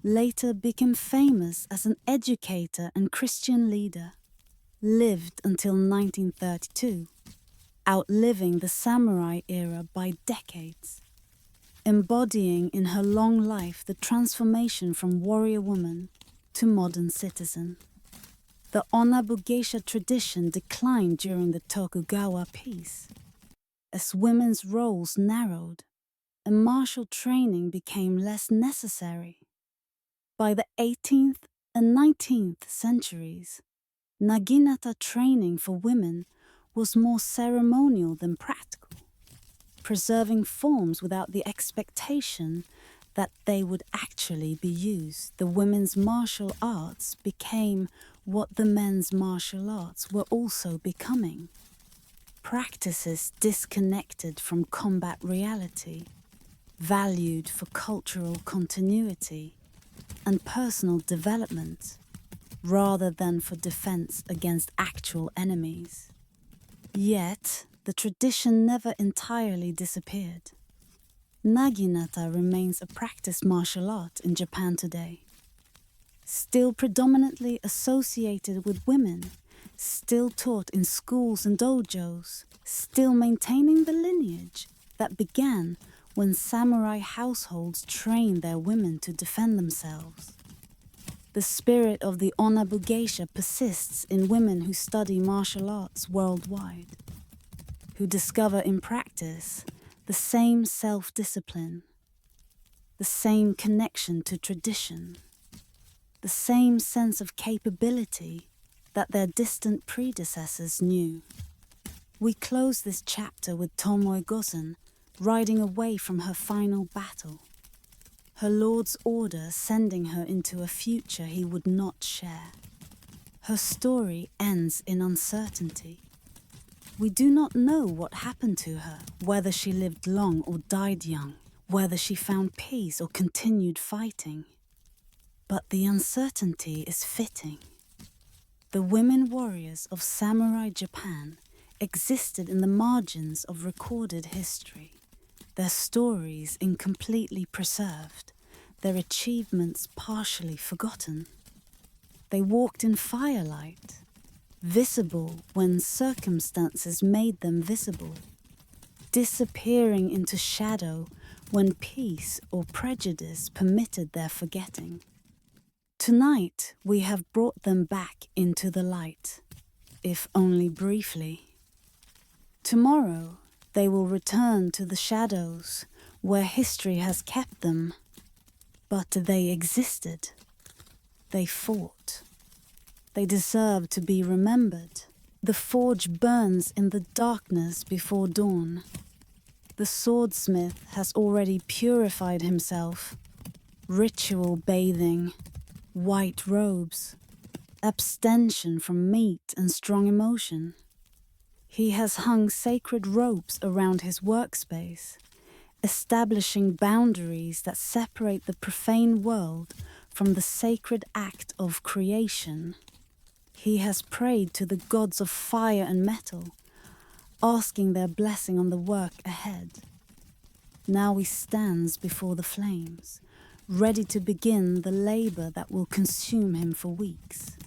A: Later became famous as an educator and Christian leader. Lived until 1932, outliving the samurai era by decades, embodying in her long life the transformation from warrior woman to modern citizen. The Onabu geisha tradition declined during the Tokugawa peace, as women's roles narrowed and martial training became less necessary. By the 18th and 19th centuries, Naginata training for women was more ceremonial than practical, preserving forms without the expectation that they would actually be used. The women's martial arts became what the men's martial arts were also becoming. Practices disconnected from combat reality, valued for cultural continuity and personal development, rather than for defense against actual enemies. Yet, the tradition never entirely disappeared. Naginata remains a practiced martial art in Japan today. Still predominantly associated with women, still taught in schools and dojos, still maintaining the lineage that began when samurai households trained their women to defend themselves. The spirit of the Onabu geisha persists in women who study martial arts worldwide, who discover in practice the same self-discipline, the same connection to tradition, the same sense of capability that their distant predecessors knew. We close this chapter with Tomoe Gozen riding away from her final battle, her lord's order sending her into a future he would not share. Her story ends in uncertainty. We do not know what happened to her, whether she lived long or died young, whether she found peace or continued fighting. But the uncertainty is fitting. The women warriors of samurai Japan existed in the margins of recorded history, their stories incompletely preserved, their achievements partially forgotten. They walked in firelight, visible when circumstances made them visible, disappearing into shadow when peace or prejudice permitted their forgetting. Tonight we have brought them back into the light, if only briefly. Tomorrow they will return to the shadows where history has kept them. But they existed. They fought. They deserve to be remembered. The forge burns in the darkness before dawn. The swordsmith has already purified himself. Ritual bathing, white robes, abstention from meat and strong emotion. He has hung sacred ropes around his workspace, establishing boundaries that separate the profane world from the sacred act of creation. He has prayed to the gods of fire and metal, asking their blessing on the work ahead. Now he stands before the flames, ready to begin the labor that will consume him for weeks.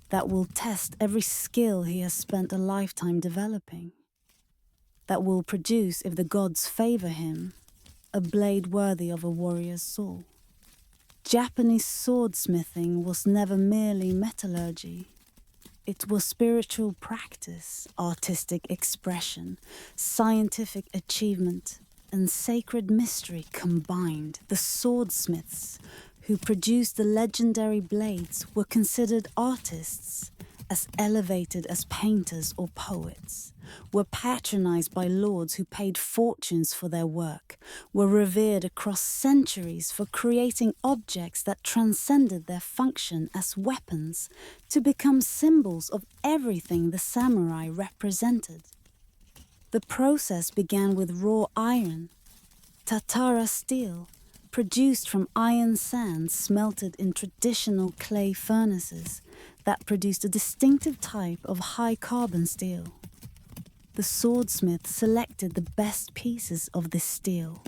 A: that will test every skill he has spent a lifetime developing, that will produce, if the gods favor him, a blade worthy of a warrior's soul. Japanese swordsmithing was never merely metallurgy. It was spiritual practice, artistic expression, scientific achievement, and sacred mystery combined. The swordsmiths who produced the legendary blades were considered artists, as elevated as painters or poets, were patronized by lords who paid fortunes for their work, were revered across centuries for creating objects that transcended their function as weapons to become symbols of everything the samurai represented. The process began with raw iron, tatara steel, produced from iron sands smelted in traditional clay furnaces that produced a distinctive type of high-carbon steel. The swordsmith selected the best pieces of this steel,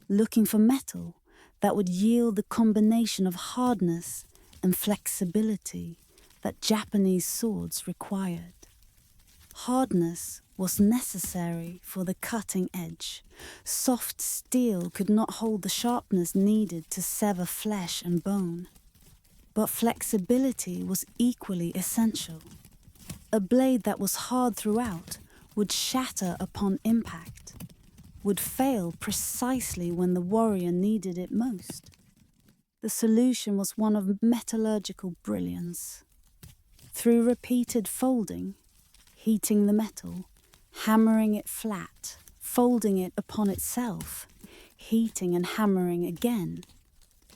A: looking for metal that would yield the combination of hardness and flexibility that Japanese swords required. Hardness was necessary for the cutting edge. Soft steel could not hold the sharpness needed to sever flesh and bone. But flexibility was equally essential. A blade that was hard throughout would shatter upon impact, would fail precisely when the warrior needed it most. The solution was one of metallurgical brilliance. Through repeated folding, heating the metal, hammering it flat, folding it upon itself, heating and hammering again,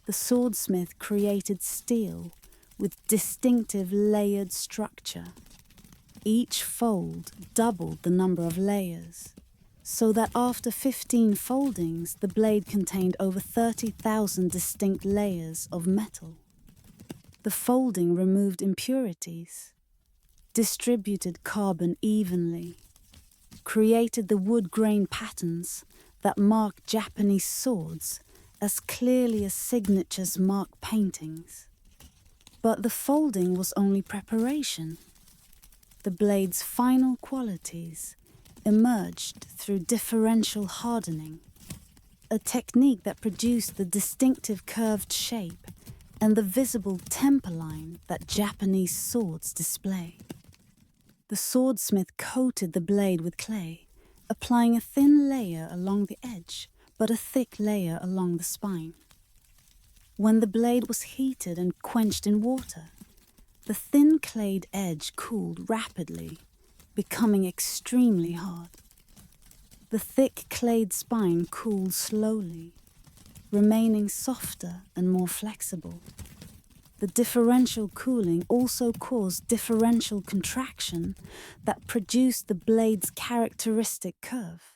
A: the swordsmith created steel with distinctive layered structure. Each fold doubled the number of layers, so that after 15 foldings, the blade contained over 30,000 distinct layers of metal. The folding removed impurities, distributed carbon evenly, created the wood grain patterns that mark Japanese swords as clearly as signatures mark paintings. But the folding was only preparation. The blade's final qualities emerged through differential hardening, a technique that produced the distinctive curved shape and the visible temper line that Japanese swords display. The swordsmith coated the blade with clay, applying a thin layer along the edge, but a thick layer along the spine. When the blade was heated and quenched in water, the thin clayed edge cooled rapidly, becoming extremely hard. The thick clayed spine cooled slowly, remaining softer and more flexible. The differential cooling also caused differential contraction that produced the blade's characteristic curve.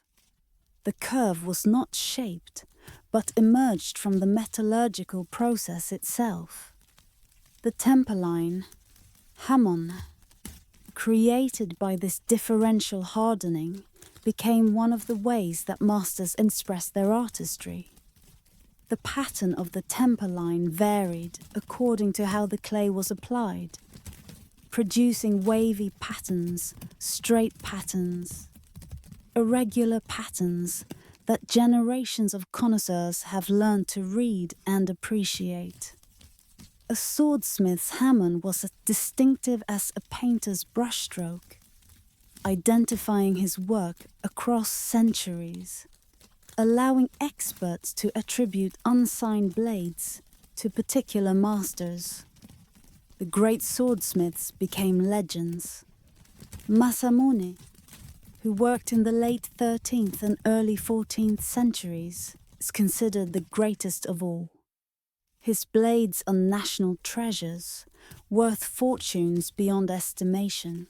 A: The curve was not shaped, but emerged from the metallurgical process itself. The temper line, hamon, created by this differential hardening, became one of the ways that masters expressed their artistry. The pattern of the temper line varied according to how the clay was applied, producing wavy patterns, straight patterns, irregular patterns that generations of connoisseurs have learned to read and appreciate. A swordsmith's hamon was as distinctive as a painter's brushstroke, identifying his work across centuries, allowing experts to attribute unsigned blades to particular masters. The great swordsmiths became legends. Masamune, who worked in the late 13th and early 14th centuries, is considered the greatest of all. His blades are national treasures, worth fortunes beyond estimation,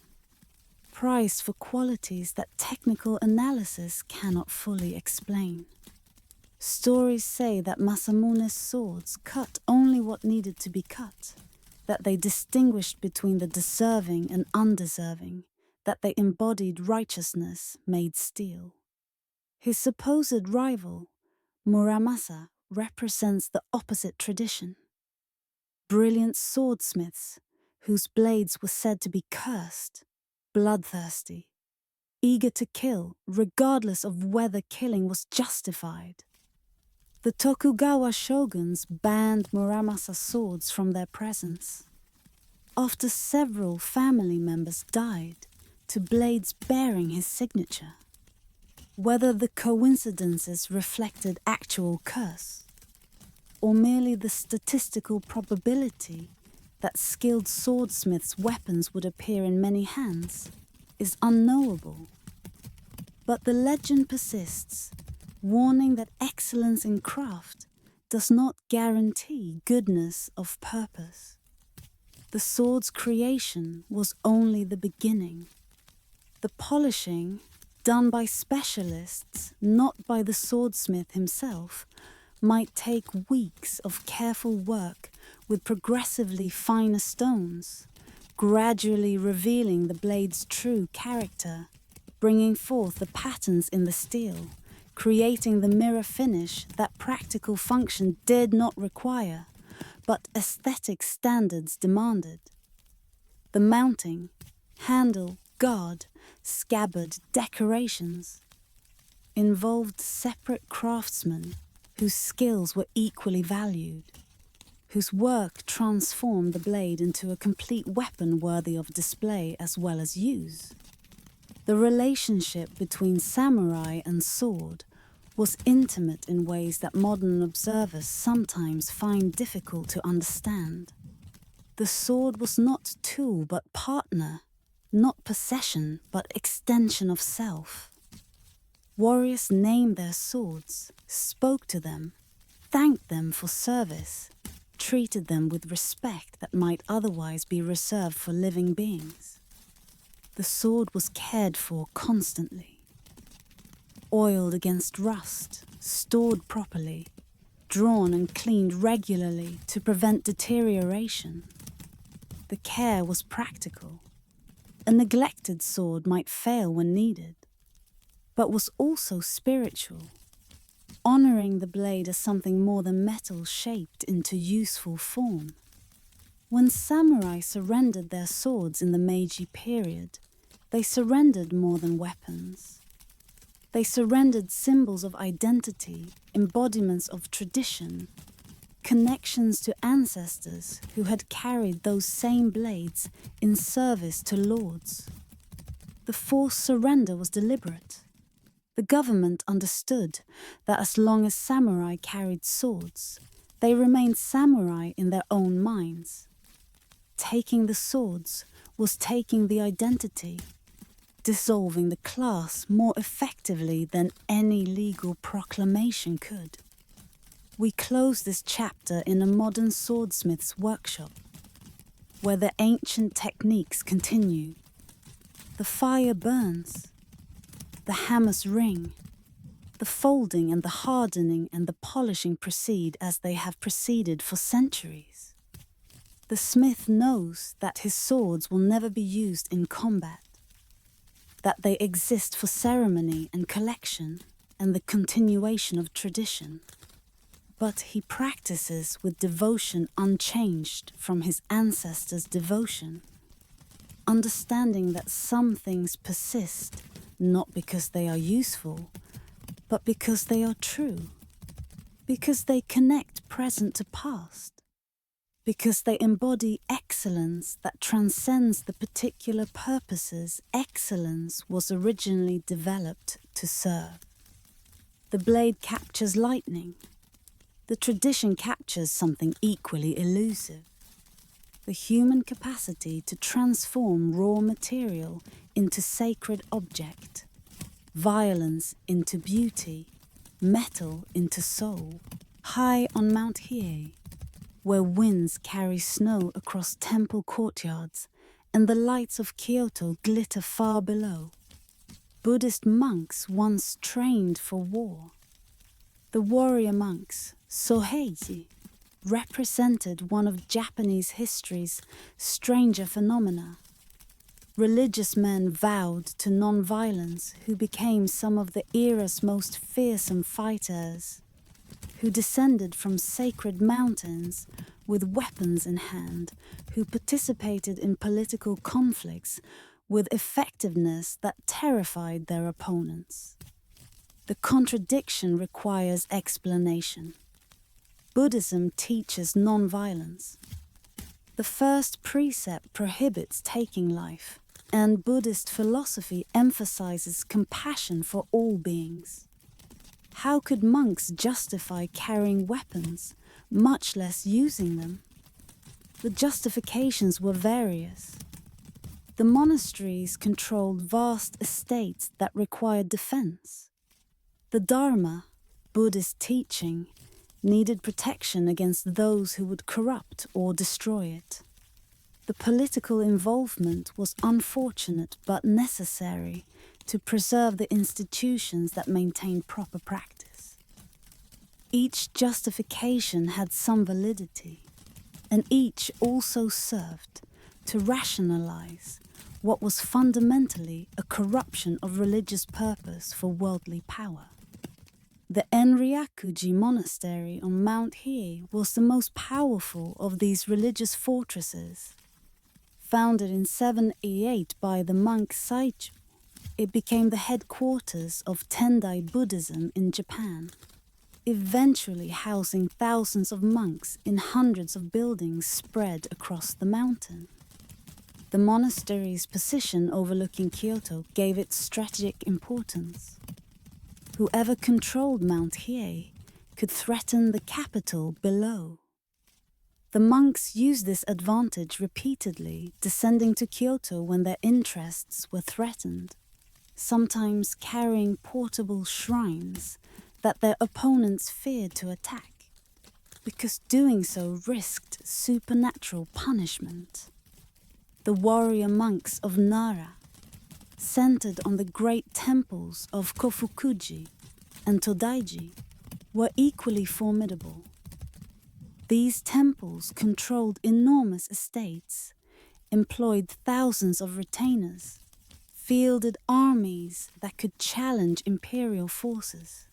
A: prized for qualities that technical analysis cannot fully explain. Stories say that Masamune's swords cut only what needed to be cut, that they distinguished between the deserving and undeserving, that they embodied righteousness made steel. His supposed rival, Muramasa, represents the opposite tradition. Brilliant swordsmiths whose blades were said to be cursed, bloodthirsty, eager to kill, regardless of whether killing was justified. The Tokugawa shoguns banned Muramasa swords from their presence. After several family members died, to blades bearing his signature. Whether the coincidences reflected actual curse, or merely the statistical probability that skilled swordsmiths' weapons would appear in many hands, is unknowable. But the legend persists, warning that excellence in craft does not guarantee goodness of purpose. The sword's creation was only the beginning. The polishing, done by specialists, not by the swordsmith himself, might take weeks of careful work with progressively finer stones, gradually revealing the blade's true character, bringing forth the patterns in the steel, creating the mirror finish that practical function did not require, but aesthetic standards demanded. The mounting, handle, guard, scabbard, decorations involved separate craftsmen whose skills were equally valued, whose work transformed the blade into a complete weapon worthy of display as well as use. The relationship between samurai and sword was intimate in ways that modern observers sometimes find difficult to understand. The sword was not tool but partner, not possession but extension of self. Warriors named their swords, spoke to them, thanked them for service, treated them with respect that might otherwise be reserved for living beings. The sword was cared for constantly, oiled against rust, stored properly, drawn and cleaned regularly to prevent deterioration. The care was practical. A neglected sword might fail when needed, but was also spiritual, honoring the blade as something more than metal shaped into useful form. When samurai surrendered their swords in the Meiji period, they surrendered more than weapons. They surrendered symbols of identity, embodiments of tradition, connections to ancestors who had carried those same blades in service to lords. The forced surrender was deliberate. The government understood that as long as samurai carried swords, they remained samurai in their own minds. Taking the swords was taking the identity, dissolving the class more effectively than any legal proclamation could. We close this chapter in a modern swordsmith's workshop, where the ancient techniques continue. The fire burns, the hammers ring, the folding and the hardening and the polishing proceed as they have proceeded for centuries. The smith knows that his swords will never be used in combat, that they exist for ceremony and collection and the continuation of tradition. But he practices with devotion unchanged from his ancestors' devotion, understanding that some things persist not because they are useful, but because they are true, because they connect present to past, because they embody excellence that transcends the particular purposes excellence was originally developed to serve. The blade captures lightning. The tradition captures something equally elusive: the human capacity to transform raw material into sacred object, violence into beauty, metal into soul. High on Mount Hiei, where winds carry snow across temple courtyards and the lights of Kyoto glitter far below, Buddhist monks once trained for war. The warrior monks, Soheiji, represented one of Japanese history's stranger phenomena. Religious men vowed to non-violence who became some of the era's most fearsome fighters, who descended from sacred mountains with weapons in hand, who participated in political conflicts with effectiveness that terrified their opponents. The contradiction requires explanation. Buddhism teaches non-violence. The first precept prohibits taking life, and Buddhist philosophy emphasizes compassion for all beings. How could monks justify carrying weapons, much less using them? The justifications were various. The monasteries controlled vast estates that required defense. The Dharma, Buddhist teaching, needed protection against those who would corrupt or destroy it. The political involvement was unfortunate but necessary to preserve the institutions that maintained proper practice. Each justification had some validity, and each also served to rationalize what was fundamentally a corruption of religious purpose for worldly power. The Enryakuji monastery on Mount Hiei was the most powerful of these religious fortresses. Founded in 788 by the monk Saichu, it became the headquarters of Tendai Buddhism in Japan, eventually housing thousands of monks in hundreds of buildings spread across the mountain. The monastery's position overlooking Kyoto gave it strategic importance. Whoever controlled Mount Hiei could threaten the capital below. The monks used this advantage repeatedly, descending to Kyoto when their interests were threatened, sometimes carrying portable shrines that their opponents feared to attack, because doing so risked supernatural punishment. The warrior monks of Nara, centered on the great temples of Kofukuji and Todaiji, were equally formidable. These temples controlled enormous estates, employed thousands of retainers, fielded armies that could challenge imperial forces.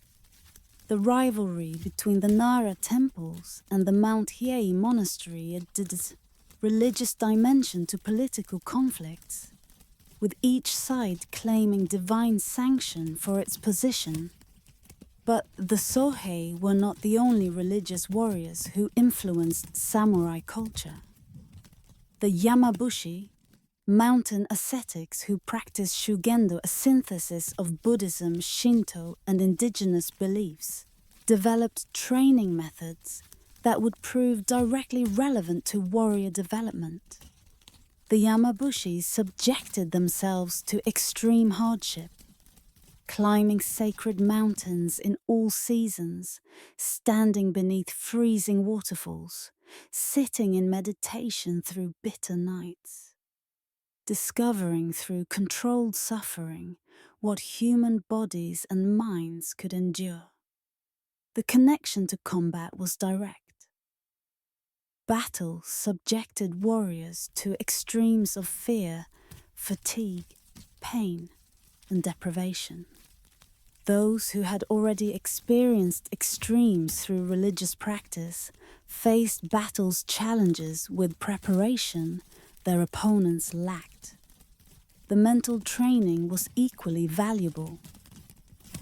A: The rivalry between the Nara temples and the Mount Hiei monastery added religious dimension to political conflicts, with each side claiming divine sanction for its position. But the Sohei were not the only religious warriors who influenced samurai culture. The Yamabushi, mountain ascetics who practiced Shugendo, a synthesis of Buddhism, Shinto, and indigenous beliefs, developed training methods that would prove directly relevant to warrior development. The Yamabushi subjected themselves to extreme hardship, climbing sacred mountains in all seasons, standing beneath freezing waterfalls, sitting in meditation through bitter nights, discovering through controlled suffering what human bodies and minds could endure. The connection to combat was direct. Battle subjected warriors to extremes of fear, fatigue, pain, and deprivation. Those who had already experienced extremes through religious practice faced battle's challenges with preparation their opponents lacked. The mental training was equally valuable.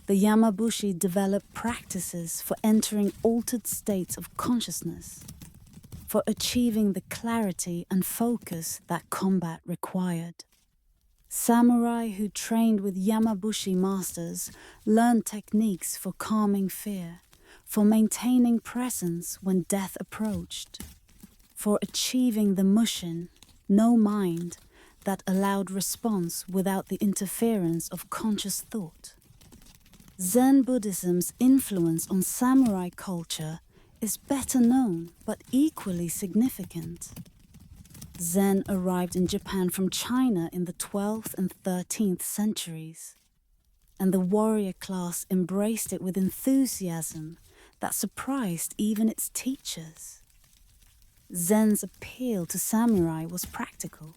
A: The Yamabushi developed practices for entering altered states of consciousness, for achieving the clarity and focus that combat required. Samurai who trained with Yamabushi masters learned techniques for calming fear, for maintaining presence when death approached, for achieving the mushin, no mind, that allowed response without the interference of conscious thought. Zen Buddhism's influence on samurai culture is better known but equally significant. Zen arrived in Japan from China in the 12th and 13th centuries, and the warrior class embraced it with enthusiasm that surprised even its teachers. Zen's appeal to samurai was practical.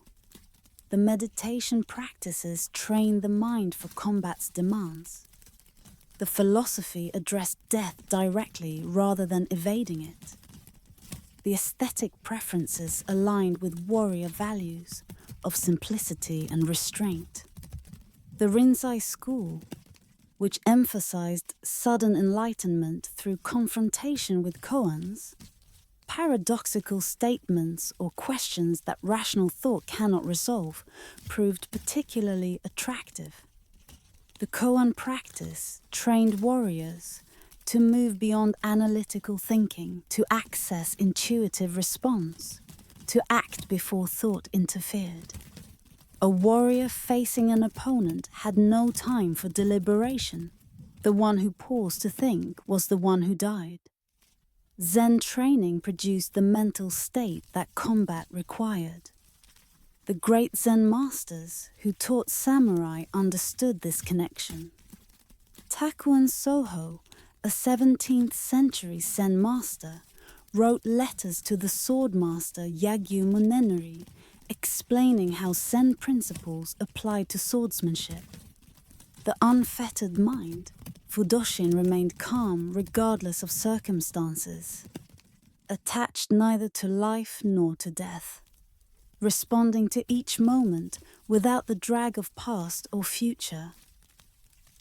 A: The meditation practices trained the mind for combat's demands. The philosophy addressed death directly rather than evading it. the aesthetic preferences aligned with warrior values of simplicity and restraint. The Rinzai school, which emphasized sudden enlightenment through confrontation with koans, paradoxical statements or questions that rational thought cannot resolve, proved particularly attractive. The koan practice trained warriors to move beyond analytical thinking, to access intuitive response, to act before thought interfered. A warrior facing an opponent had no time for deliberation. The one who paused to think was the one who died. Zen training produced the mental state that combat required. The great Zen masters who taught samurai understood this connection. Takuan Soho, a 17th century Zen master, wrote letters to the sword master Yagyu Monenori, explaining how Zen principles applied to swordsmanship. The unfettered mind, Fudoshin remained calm regardless of circumstances, attached neither to life nor to death, responding to each moment without the drag of past or future.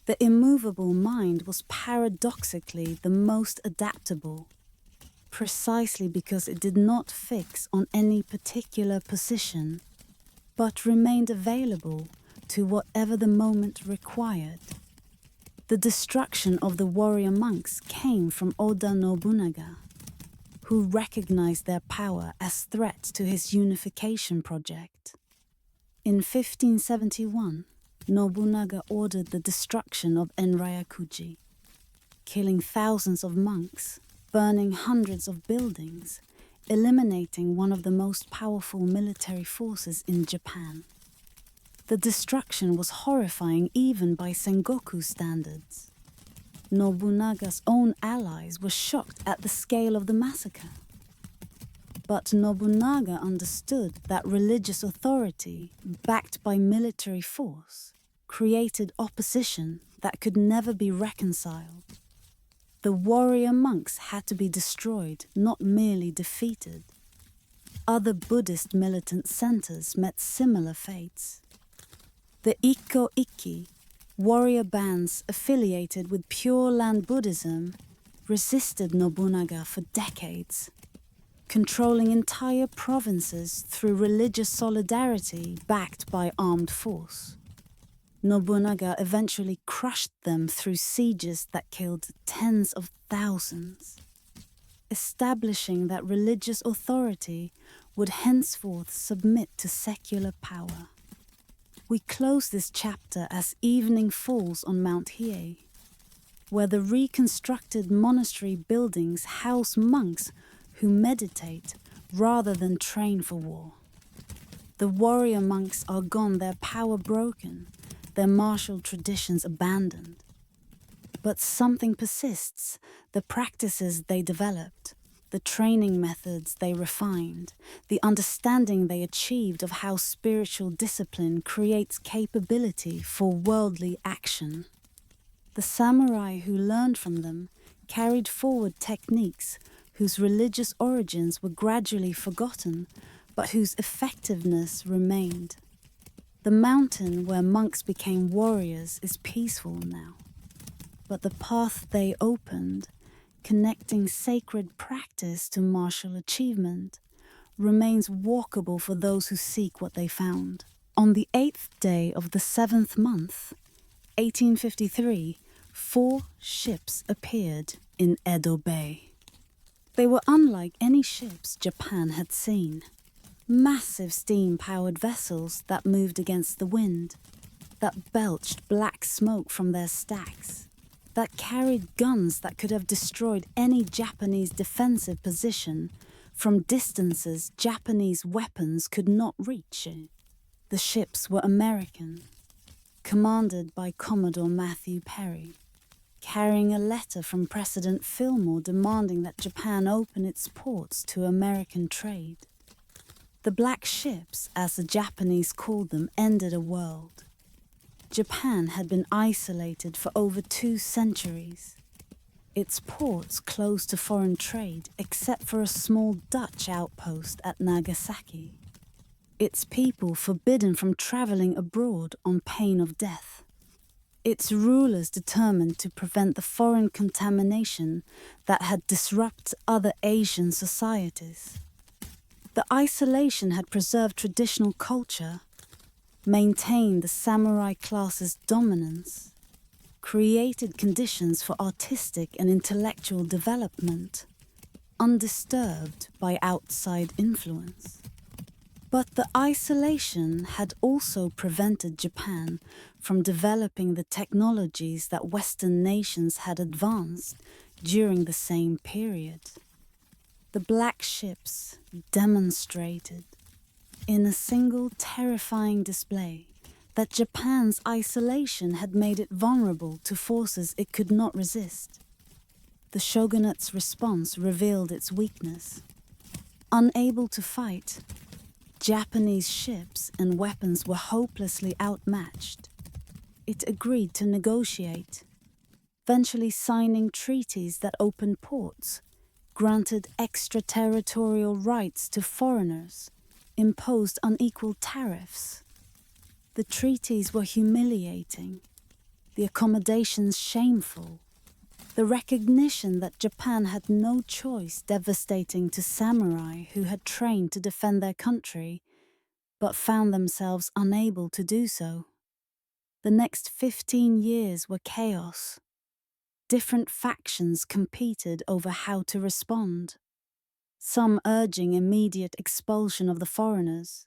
A: The immovable mind was paradoxically the most adaptable, precisely because it did not fix on any particular position, but remained available to whatever the moment required. The destruction of the warrior monks came from Oda Nobunaga, who recognized their power as threats to his unification project. In 1571, Nobunaga ordered the destruction of Enryakuji, killing thousands of monks, burning hundreds of buildings, eliminating one of the most powerful military forces in Japan. The destruction was horrifying even by Sengoku standards. Nobunaga's own allies were shocked at the scale of the massacre. But Nobunaga understood that religious authority, backed by military force, created opposition that could never be reconciled. The warrior monks had to be destroyed, not merely defeated. Other Buddhist militant centers met similar fates. The Ikko-Ikki, warrior bands affiliated with Pure Land Buddhism, resisted Nobunaga for decades, controlling entire provinces through religious solidarity backed by armed force. Nobunaga eventually crushed them through sieges that killed tens of thousands, establishing that religious authority would henceforth submit to secular power. We close this chapter as evening falls on Mount Hiei, where the reconstructed monastery buildings house monks who meditate rather than train for war. The warrior monks are gone, their power broken, their martial traditions abandoned. But something persists, the practices they developed, the training methods they refined, the understanding they achieved of how spiritual discipline creates capability for worldly action. The samurai who learned from them carried forward techniques whose religious origins were gradually forgotten, but whose effectiveness remained. The mountain where monks became warriors is peaceful now, but the path they opened, connecting sacred practice to martial achievement, remains walkable for those who seek what they found. On the 8th day of the 7th month, 1853, 4 ships appeared in Edo Bay. They were unlike any ships Japan had seen. Massive steam-powered vessels that moved against the wind, that belched black smoke from their stacks, that carried guns that could have destroyed any Japanese defensive position from distances Japanese weapons could not reach. The ships were American, commanded by Commodore Matthew Perry, carrying a letter from President Fillmore demanding that Japan open its ports to American trade. The Black Ships, as the Japanese called them, ended a world. Japan had been isolated for over 2 centuries. its ports closed to foreign trade except for a small Dutch outpost at Nagasaki, its people forbidden from traveling abroad on pain of death, its rulers determined to prevent the foreign contamination that had disrupted other Asian societies. The isolation had preserved traditional culture, maintained the samurai class's dominance, created conditions for artistic and intellectual development, undisturbed by outside influence. But the isolation had also prevented Japan from developing the technologies that Western nations had advanced during the same period. The black ships demonstrated, in a single terrifying display, that Japan's isolation had made it vulnerable to forces it could not resist. The shogunate's response revealed its weakness. Unable to fight, Japanese ships and weapons were hopelessly outmatched. It agreed to negotiate, eventually signing treaties that opened ports, granted extraterritorial rights to foreigners, imposed unequal tariffs. The treaties were humiliating, the accommodations shameful, the recognition that Japan had no choice devastating to samurai who had trained to defend their country, but found themselves unable to do so. The next 15 years were chaos. Different factions competed over how to respond, some urging immediate expulsion of the foreigners,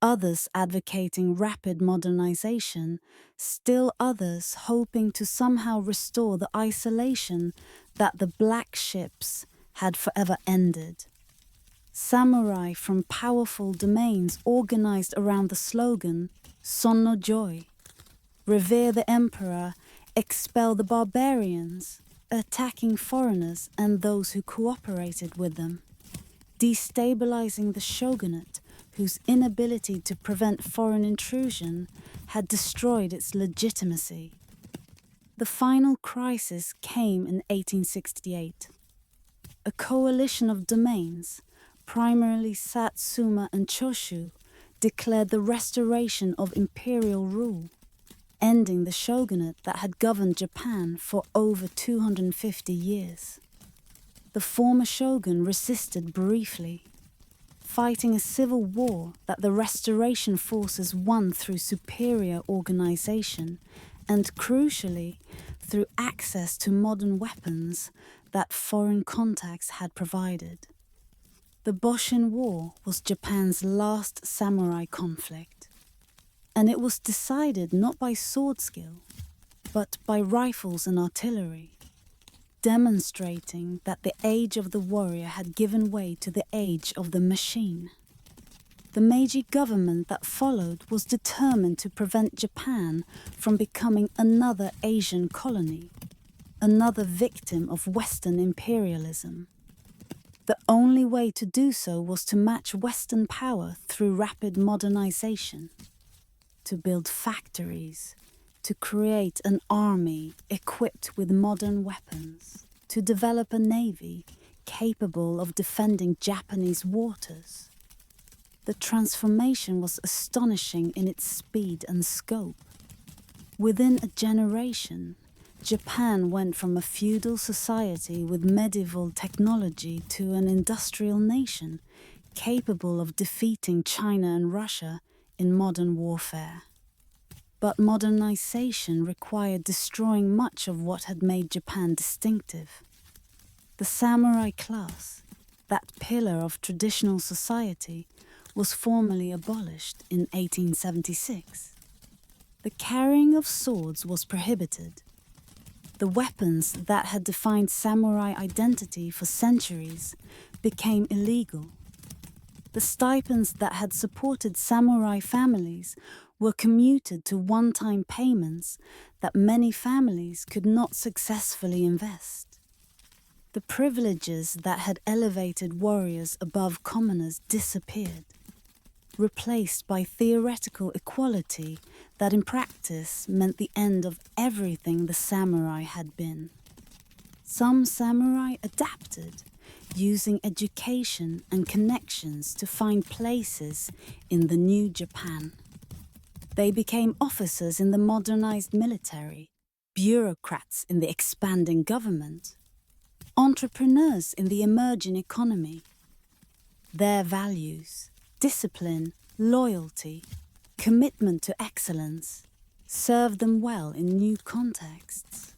A: others advocating rapid modernization, still others hoping to somehow restore the isolation that the black ships had forever ended. Samurai from powerful domains organized around the slogan, Son no Joy, revere the emperor, expel the barbarians, attacking foreigners and those who cooperated with them, destabilizing the shogunate, whose inability to prevent foreign intrusion had destroyed its legitimacy. The final crisis came in 1868. A coalition of domains, primarily Satsuma and Choshu, declared the restoration of imperial rule, ending the shogunate that had governed Japan for over 250 years. The former shogun resisted briefly, fighting a civil war that the restoration forces won through superior organization and, crucially, through access to modern weapons that foreign contacts had provided. The Boshin War was Japan's last samurai conflict, and it was decided not by sword skill, but by rifles and artillery, demonstrating that the age of the warrior had given way to the age of the machine. The Meiji government that followed was determined to prevent Japan from becoming another Asian colony, another victim of Western imperialism. The only way to do so was to match Western power through rapid modernization, to build factories, to create an army equipped with modern weapons, to develop a navy capable of defending Japanese waters. The transformation was astonishing in its speed and scope. Within a generation, Japan went from a feudal society with medieval technology to an industrial nation capable of defeating China and Russia in modern warfare. But modernization required destroying much of what had made Japan distinctive. The samurai class, that pillar of traditional society, was formally abolished in 1876. The carrying of swords was prohibited. The weapons that had defined samurai identity for centuries became illegal. The stipends that had supported samurai families were commuted to one-time payments that many families could not successfully invest. The privileges that had elevated warriors above commoners disappeared, replaced by theoretical equality that in practice meant the end of everything the samurai had been. Some samurai adapted, using education and connections to find places in the new Japan. They became officers in the modernized military, bureaucrats in the expanding government, entrepreneurs in the emerging economy. Their values, discipline, loyalty, commitment to excellence, served them well in new contexts,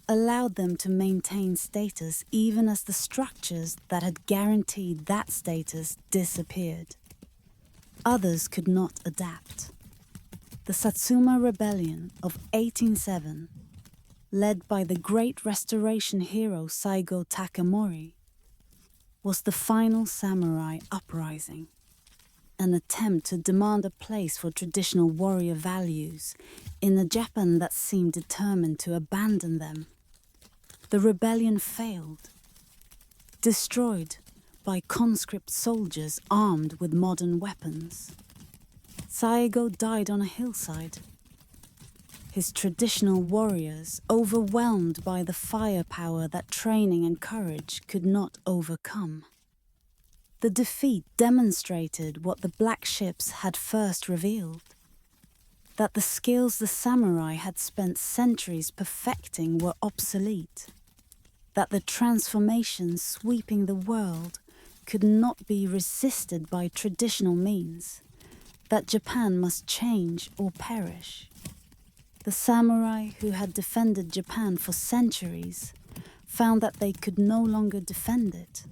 A: allowed them to maintain status even as the structures that had guaranteed that status disappeared. Others could not adapt. The Satsuma Rebellion of 1807, led by the great restoration hero Saigo Takamori, was the final samurai uprising, an attempt to demand a place for traditional warrior values in a Japan that seemed determined to abandon them. The rebellion failed, destroyed by conscript soldiers armed with modern weapons. Saigo died on a hillside, his traditional warriors overwhelmed by the firepower that training and courage could not overcome. The defeat demonstrated what the black ships had first revealed, that the skills the samurai had spent centuries perfecting were obsolete, that the transformations sweeping the world could not be resisted by traditional means, that Japan must change or perish. The samurai who had defended Japan for centuries found that they could no longer defend it.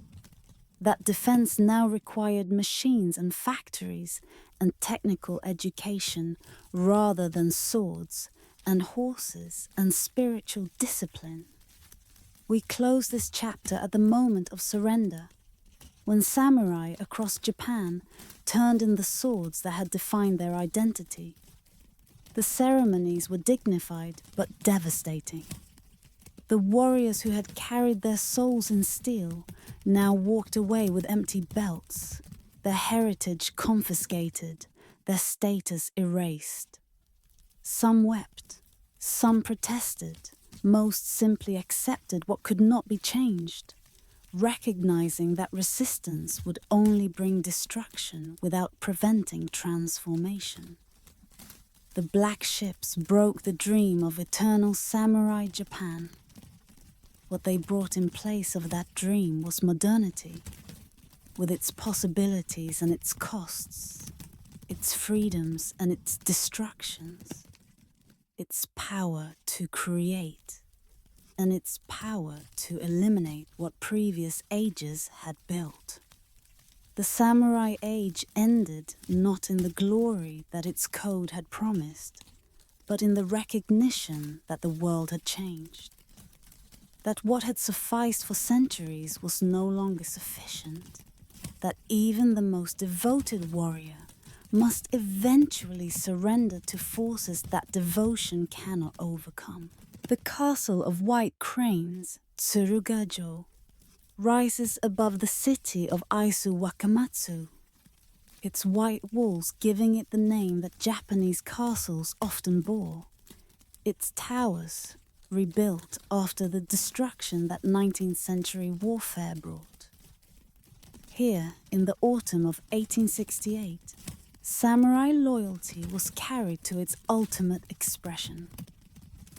A: That defense now required machines and factories and technical education rather than swords and horses and spiritual discipline. We close this chapter at the moment of surrender, when samurai across Japan turned in the swords that had defined their identity. The ceremonies were dignified but devastating. The warriors who had carried their souls in steel now walked away with empty belts, their heritage confiscated, their status erased. Some wept, some protested, most simply accepted what could not be changed, recognizing that resistance would only bring destruction without preventing transformation. The black ships broke the dream of eternal samurai Japan. What they brought in place of that dream was modernity, with its possibilities and its costs, its freedoms and its destructions, its power to create, and its power to eliminate what previous ages had built. The samurai age ended not in the glory that its code had promised, but in the recognition that the world had changed. That what had sufficed for centuries was no longer sufficient. That even the most devoted warrior must eventually surrender to forces that devotion cannot overcome. The castle of white cranes, Tsurugajo, rises above the city of Aizu Wakamatsu, its white walls giving it the name that Japanese castles often bore. Its towers, rebuilt after the destruction that 19th century warfare brought. Here, in the autumn of 1868, samurai loyalty was carried to its ultimate expression.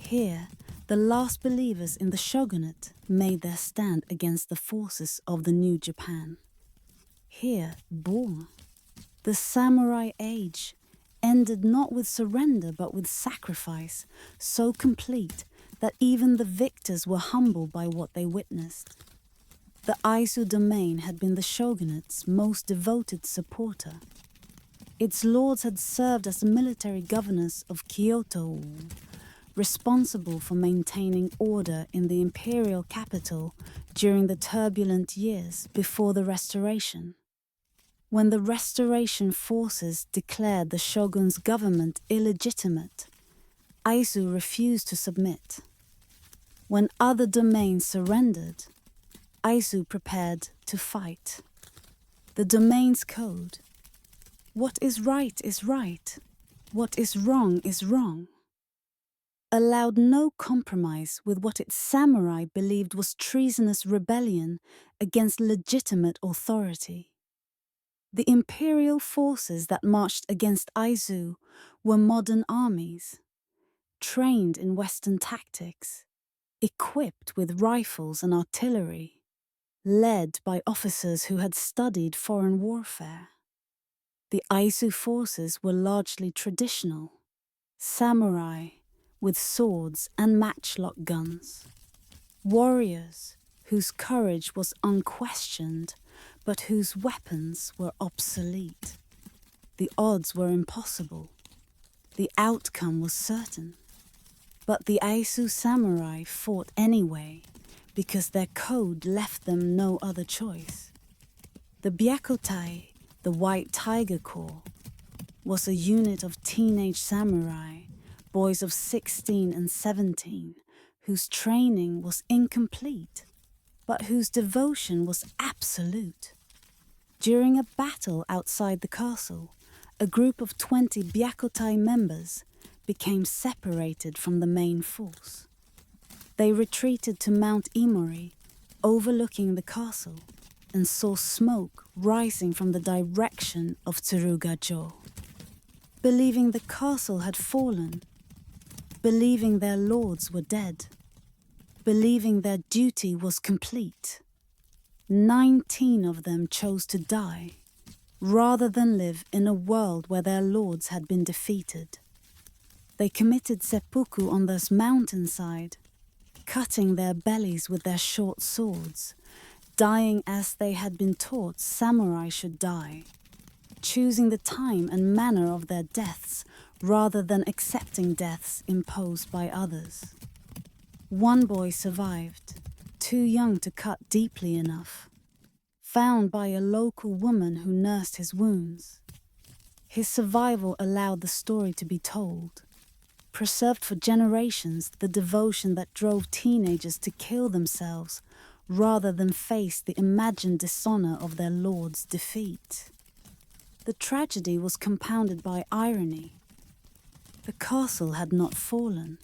A: Here, the last believers in the shogunate made their stand against the forces of the new Japan. Here, the samurai age, ended not with surrender but with sacrifice, so complete that even the victors were humbled by what they witnessed. The Aizu domain had been the shogunate's most devoted supporter. Its lords had served as the military governors of Kyoto, responsible for maintaining order in the imperial capital during the turbulent years before the Restoration. When the Restoration forces declared the shogun's government illegitimate, Aizu refused to submit. When other domains surrendered, Aizu prepared to fight. The domain's code: what is right is right, what is wrong is wrong. allowed no compromise with what its samurai believed was treasonous rebellion against legitimate authority. The imperial forces that marched against Aizu were modern armies, trained in Western tactics, equipped with rifles and artillery, led by officers who had studied foreign warfare. The Aizu forces were largely traditional, samurai with swords and matchlock guns, warriors whose courage was unquestioned but whose weapons were obsolete. The odds were impossible. The outcome was certain. But the Aizu samurai fought anyway because their code left them no other choice. The Byakutai, the White Tiger Corps, was a unit of teenage samurai, boys of 16 and 17, whose training was incomplete, but whose devotion was absolute. During a battle outside the castle, a group of 20 Byakutai members became separated from the main force. They retreated to Mount Imori, overlooking the castle, and saw smoke rising from the direction of Tsuruga-jo. Believing the castle had fallen, believing their lords were dead, believing their duty was complete, 19 of them chose to die, rather than live in a world where their lords had been defeated. They committed seppuku on this mountainside, cutting their bellies with their short swords, dying as they had been taught samurai should die, choosing the time and manner of their deaths rather than accepting deaths imposed by others. One boy survived, too young to cut deeply enough, found by a local woman who nursed his wounds. His survival allowed the story to be told, preserved for generations the devotion that drove teenagers to kill themselves rather than face the imagined dishonor of their lord's defeat. The tragedy was compounded by irony. The castle had not fallen.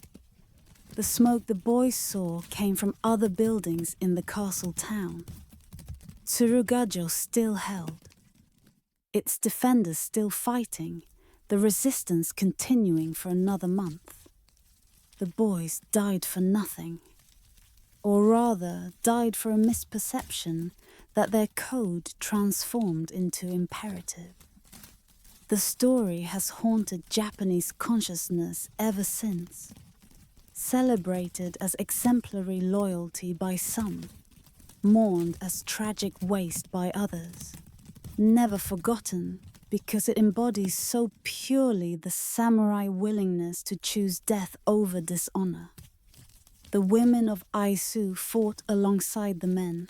A: The smoke the boys saw came from other buildings in the castle town. Tsuruga-jo still held, its defenders still fighting, the resistance continuing for another month. The boys died for nothing, or rather died for a misperception that their code transformed into imperative. The story has haunted Japanese consciousness ever since, celebrated as exemplary loyalty by some, mourned as tragic waste by others, never forgotten because it embodies so purely the samurai willingness to choose death over dishonor. The women of Aizu fought alongside the men.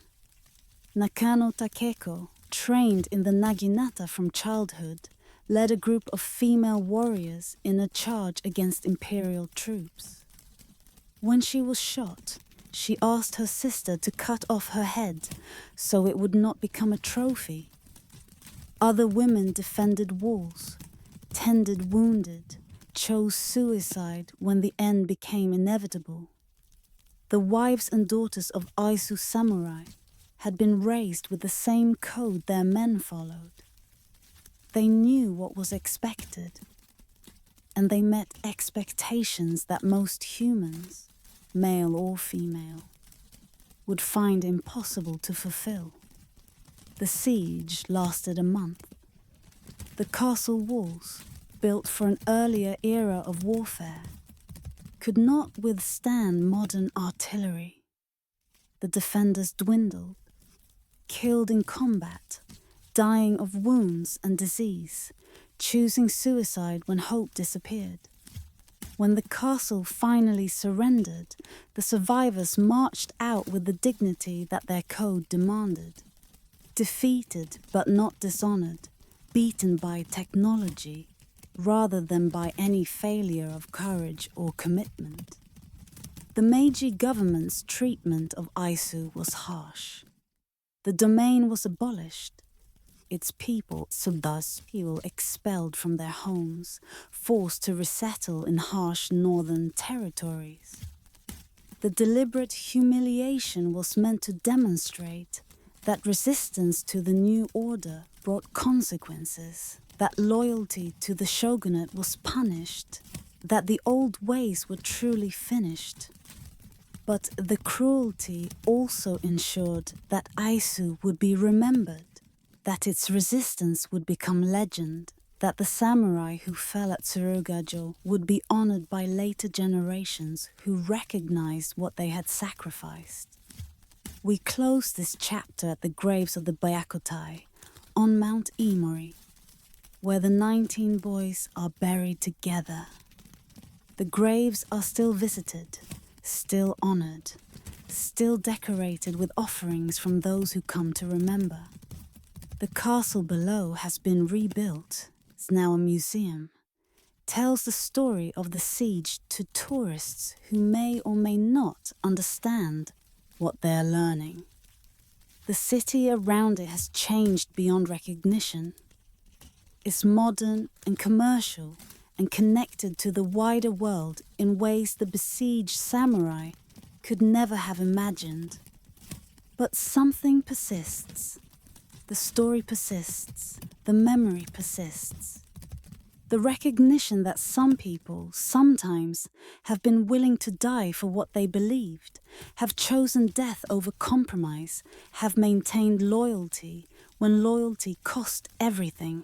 A: Nakano Takeko, trained in the naginata from childhood, led a group of female warriors in a charge against imperial troops. When she was shot, she asked her sister to cut off her head so it would not become a trophy. Other women defended walls, tended wounded, chose suicide when the end became inevitable. The wives and daughters of Aizu samurai had been raised with the same code their men followed. They knew what was expected, and they met expectations that most humans, male or female, would find impossible to fulfill. The siege lasted a month. The castle walls, built for an earlier era of warfare, could not withstand modern artillery. The defenders dwindled, killed in combat, dying of wounds and disease, choosing suicide when hope disappeared. When the castle finally surrendered, the survivors marched out with the dignity that their code demanded. Defeated but not dishonored, beaten by technology rather than by any failure of courage or commitment. The Meiji government's treatment of Aizu was harsh. The domain was abolished. its people, so thus people expelled from their homes, forced to resettle in harsh northern territories. The deliberate humiliation was meant to demonstrate that resistance to the new order brought consequences, that loyalty to the shogunate was punished, that the old ways were truly finished. But the cruelty also ensured that Aizu would be remembered, that its resistance would become legend, that the samurai who fell at Tsurugajo would be honored by later generations who recognized what they had sacrificed. We close this chapter at the graves of the Byakutai on Mount Imori, where the 19 boys are buried together. The graves are still visited, still honored, still decorated with offerings from those who come to remember. The castle below has been rebuilt, it's now a museum, tells the story of the siege to tourists who may or may not understand what they're learning. The city around it has changed beyond recognition. It's modern and commercial and connected to the wider world in ways the besieged samurai could never have imagined. But something persists. The story persists. The memory persists. The recognition that some people, sometimes, have been willing to die for what they believed, have chosen death over compromise, have maintained loyalty when loyalty cost everything.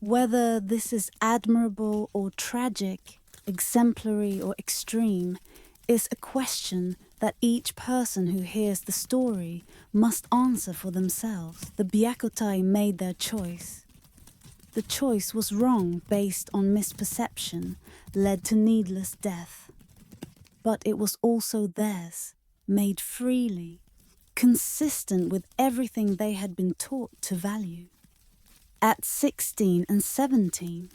A: Whether this is admirable or tragic, exemplary or extreme, is a question that each person who hears the story must answer for themselves. The Byakutai made their choice. The choice was wrong based on misperception, led to needless death. But it was also theirs, made freely, consistent with everything they had been taught to value. At 16 and 17,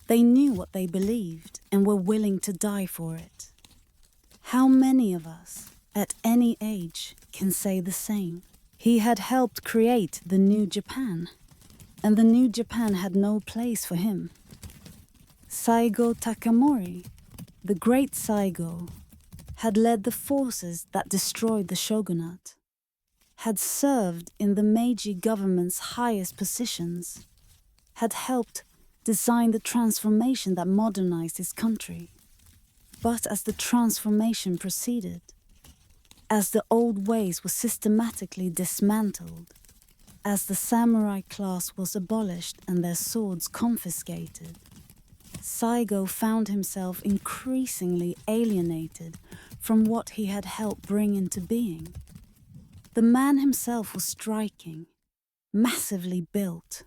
A: they knew what they believed and were willing to die for it. How many of us, at any age, can say the same? He had helped create the new Japan, and the new Japan had no place for him. Saigo Takamori, the great Saigo, had led the forces that destroyed the shogunate, had served in the Meiji government's highest positions, had helped design the transformation that modernized his country. But as the transformation proceeded, as the old ways were systematically dismantled, as the samurai class was abolished and their swords confiscated, Saigo found himself increasingly alienated from what he had helped bring into being. The man himself was striking, massively built,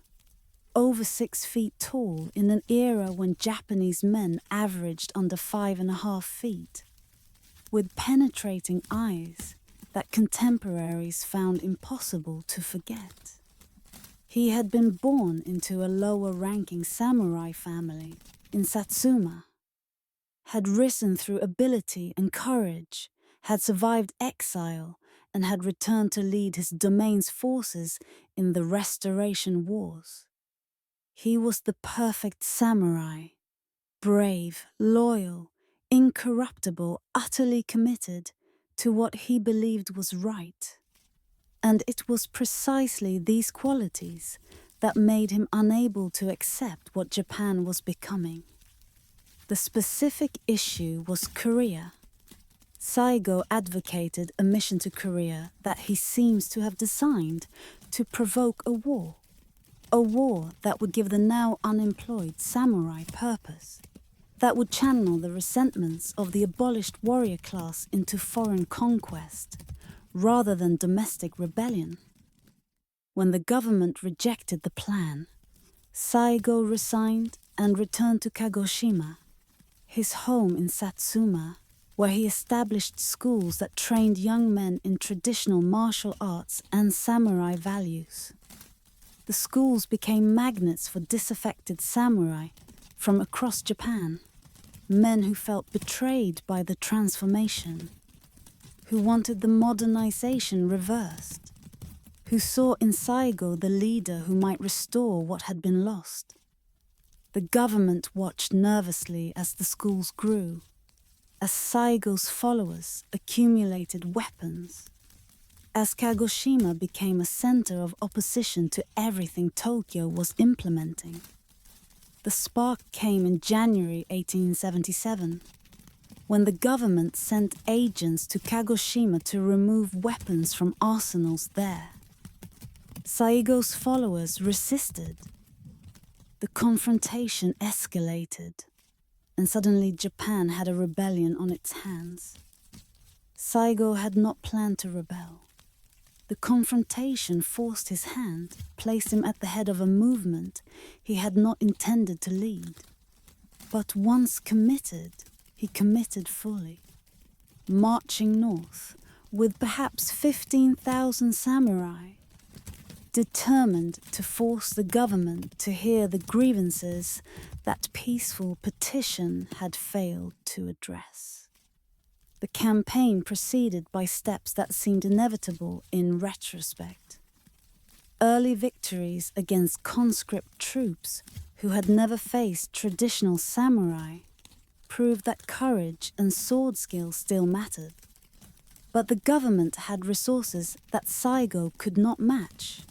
A: over 6 feet tall in an era when Japanese men averaged under 5.5 feet, with penetrating eyes that contemporaries found impossible to forget. He had been born into a lower-ranking samurai family in Satsuma, had risen through ability and courage, had survived exile, and had returned to lead his domain's forces in the Restoration Wars. He was the perfect samurai, brave, loyal, incorruptible, utterly committed to what he believed was right. And it was precisely these qualities that made him unable to accept what Japan was becoming. The specific issue was Korea. Saigo advocated a mission to Korea that he seems to have designed to provoke a war that would give the now unemployed samurai purpose, that would channel the resentments of the abolished warrior class into foreign conquest, rather than domestic rebellion. When the government rejected the plan, Saigo resigned and returned to Kagoshima, his home in Satsuma, where he established schools that trained young men in traditional martial arts and samurai values. The schools became magnets for disaffected samurai from across Japan, men who felt betrayed by the transformation, who wanted the modernization reversed, who saw in Saigo the leader who might restore what had been lost. The government watched nervously as the schools grew, as Saigo's followers accumulated weapons, as Kagoshima became a center of opposition to everything Tokyo was implementing. The spark came in January 1877, when the government sent agents to Kagoshima to remove weapons from arsenals there. Saigo's followers resisted. The confrontation escalated, and suddenly Japan had a rebellion on its hands. Saigo had not planned to rebel. The confrontation forced his hand, placed him at the head of a movement he had not intended to lead. But once committed, he committed fully. Marching north, with perhaps 15,000 samurai, determined to force the government to hear the grievances that peaceful petition had failed to address. The campaign proceeded by steps that seemed inevitable in retrospect. Early victories against conscript troops who had never faced traditional samurai proved that courage and sword skill still mattered. But the government had resources that Saigo could not match.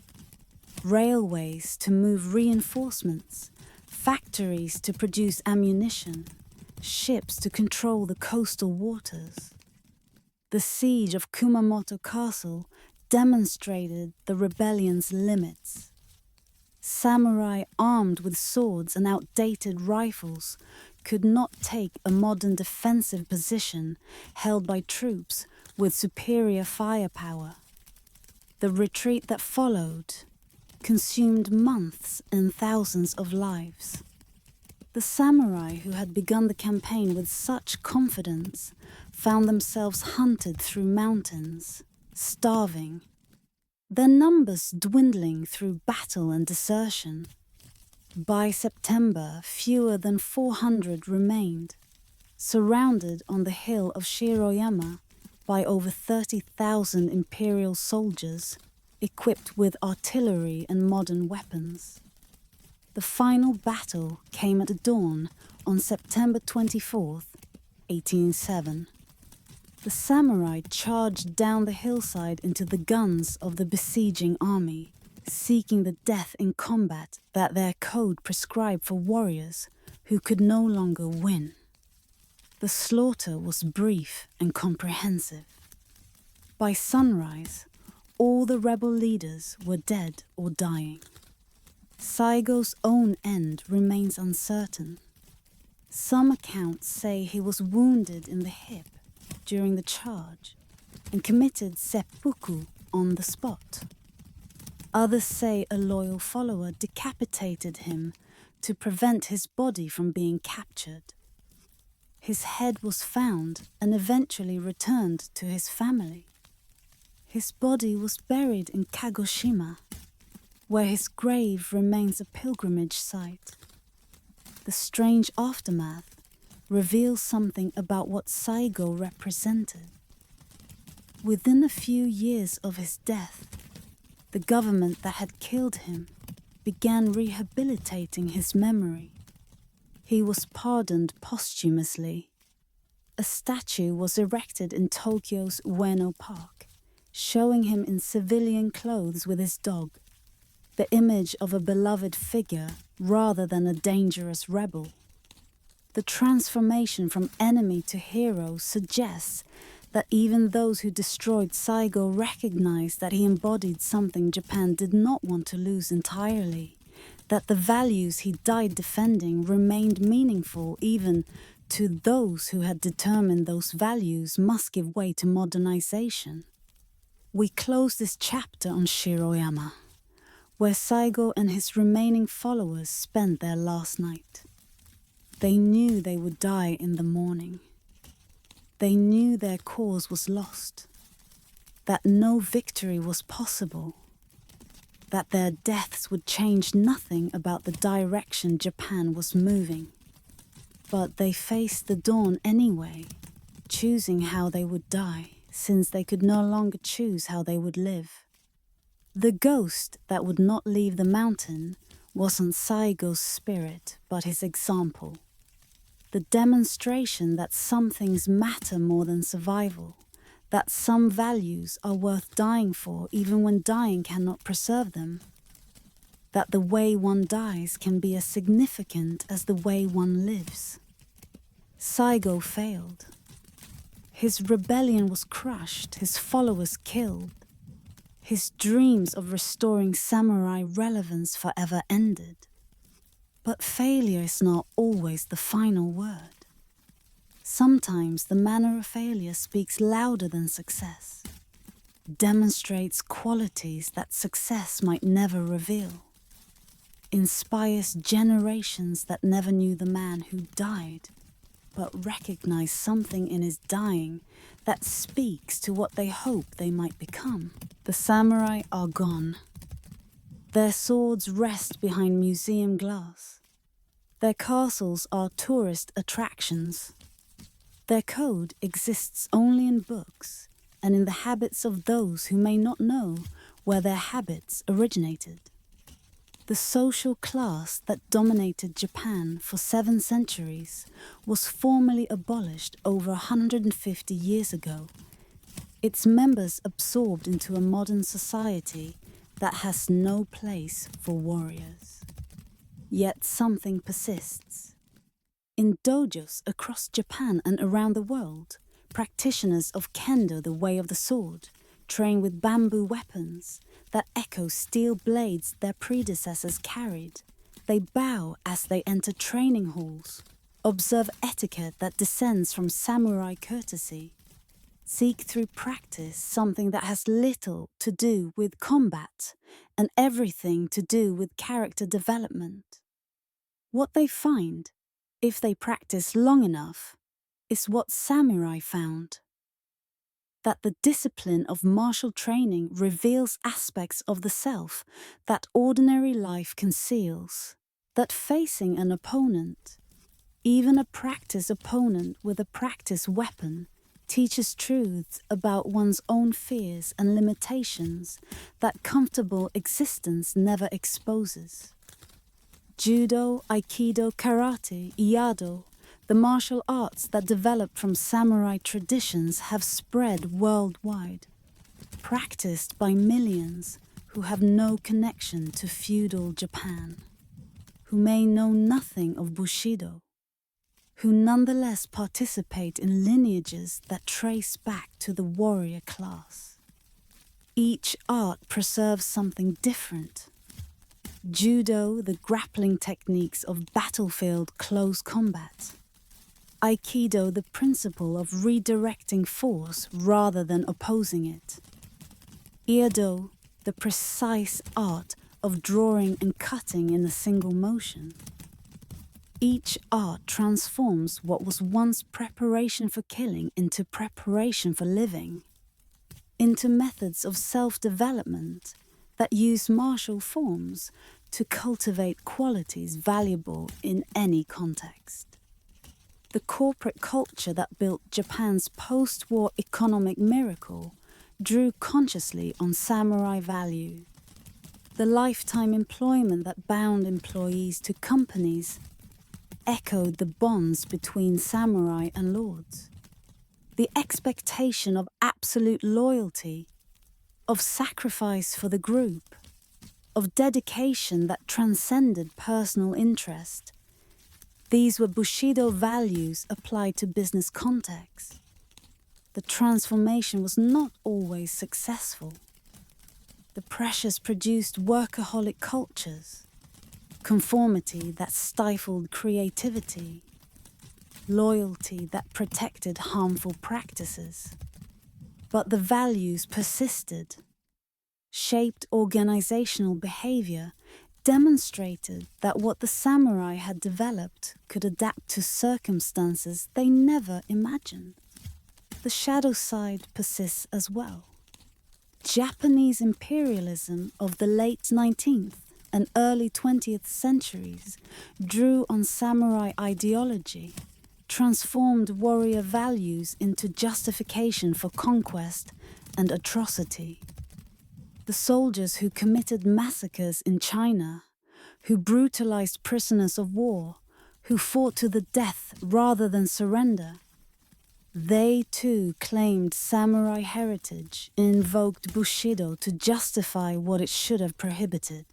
A: Railways to move reinforcements, factories to produce ammunition, ships to control the coastal waters. The siege of Kumamoto Castle demonstrated the rebellion's limits. Samurai armed with swords and outdated rifles could not take a modern defensive position held by troops with superior firepower. The retreat that followed consumed months and thousands of lives. The samurai who had begun the campaign with such confidence found themselves hunted through mountains, starving, their numbers dwindling through battle and desertion. By September, fewer than 400 remained, surrounded on the hill of Shiroyama by over 30,000 imperial soldiers equipped with artillery and modern weapons. The final battle came at dawn on September 24th, 1807. The samurai charged down the hillside into the guns of the besieging army, seeking the death in combat that their code prescribed for warriors who could no longer win. The slaughter was brief and comprehensive. By sunrise, all the rebel leaders were dead or dying. Saigo's own end remains uncertain. Some accounts say he was wounded in the hip during the charge and committed seppuku on the spot. Others say a loyal follower decapitated him to prevent his body from being captured. His head was found and eventually returned to his family. His body was buried in Kagoshima, where his grave remains a pilgrimage site. The strange aftermath reveals something about what Saigo represented. Within a few years of his death, the government that had killed him began rehabilitating his memory. He was pardoned posthumously. A statue was erected in Tokyo's Ueno Park, showing him in civilian clothes with his dog, the image of a beloved figure rather than a dangerous rebel. The transformation from enemy to hero suggests that even those who destroyed Saigo recognized that he embodied something Japan did not want to lose entirely, that the values he died defending remained meaningful even to those who had determined those values must give way to modernization. We close this chapter on Shiroyama, where Saigo and his remaining followers spent their last night. They knew they would die in the morning. They knew their cause was lost, that no victory was possible, that their deaths would change nothing about the direction Japan was moving. But they faced the dawn anyway, choosing how they would die, since they could no longer choose how they would live. The ghost that would not leave the mountain wasn't Saigo's spirit, but his example. The demonstration that some things matter more than survival, that some values are worth dying for even when dying cannot preserve them, that the way one dies can be as significant as the way one lives. Saigo failed. His rebellion was crushed, his followers killed. His dreams of restoring samurai relevance forever ended. But failure is not always the final word. Sometimes the manner of failure speaks louder than success, demonstrates qualities that success might never reveal, inspires generations that never knew the man who died, but recognized something in his dying that speaks to what they hope they might become. The samurai are gone. Their swords rest behind museum glass. Their castles are tourist attractions. Their code exists only in books and in the habits of those who may not know where their habits originated. The social class that dominated Japan for 7 centuries was formally abolished over 150 years ago. Its members absorbed into a modern society that has no place for warriors. Yet something persists. In dojos across Japan and around the world, practitioners of kendo, the way of the sword, train with bamboo weapons that echo steel blades their predecessors carried. They bow as they enter training halls, observe etiquette that descends from samurai courtesy, seek through practice something that has little to do with combat and everything to do with character development. What they find, if they practice long enough, is what samurai found. That the discipline of martial training reveals aspects of the self that ordinary life conceals. That facing an opponent, even a practice opponent with a practice weapon, teaches truths about one's own fears and limitations that comfortable existence never exposes. Judo, Aikido, Karate, Iaido, the martial arts that developed from samurai traditions have spread worldwide, practiced by millions who have no connection to feudal Japan, who may know nothing of Bushido, who nonetheless participate in lineages that trace back to the warrior class. Each art preserves something different. Judo, the grappling techniques of battlefield close combat. Aikido, the principle of redirecting force rather than opposing it. Iaido, the precise art of drawing and cutting in a single motion. Each art transforms what was once preparation for killing into preparation for living, into methods of self-development that use martial forms to cultivate qualities valuable in any context. The corporate culture that built Japan's post-war economic miracle drew consciously on samurai value. The lifetime employment that bound employees to companies echoed the bonds between samurai and lords. The expectation of absolute loyalty, of sacrifice for the group, of dedication that transcended personal interest. These were Bushido values applied to business contexts. The transformation was not always successful. The pressures produced workaholic cultures, conformity that stifled creativity, loyalty that protected harmful practices. But the values persisted, shaped organizational behavior, demonstrated that what the samurai had developed could adapt to circumstances they never imagined. The shadow side persists as well. Japanese imperialism of the late 19th and early 20th centuries drew on samurai ideology, transformed warrior values into justification for conquest and atrocity. The soldiers who committed massacres in China, who brutalized prisoners of war, who fought to the death rather than surrender. They too claimed samurai heritage and invoked Bushido to justify what it should have prohibited.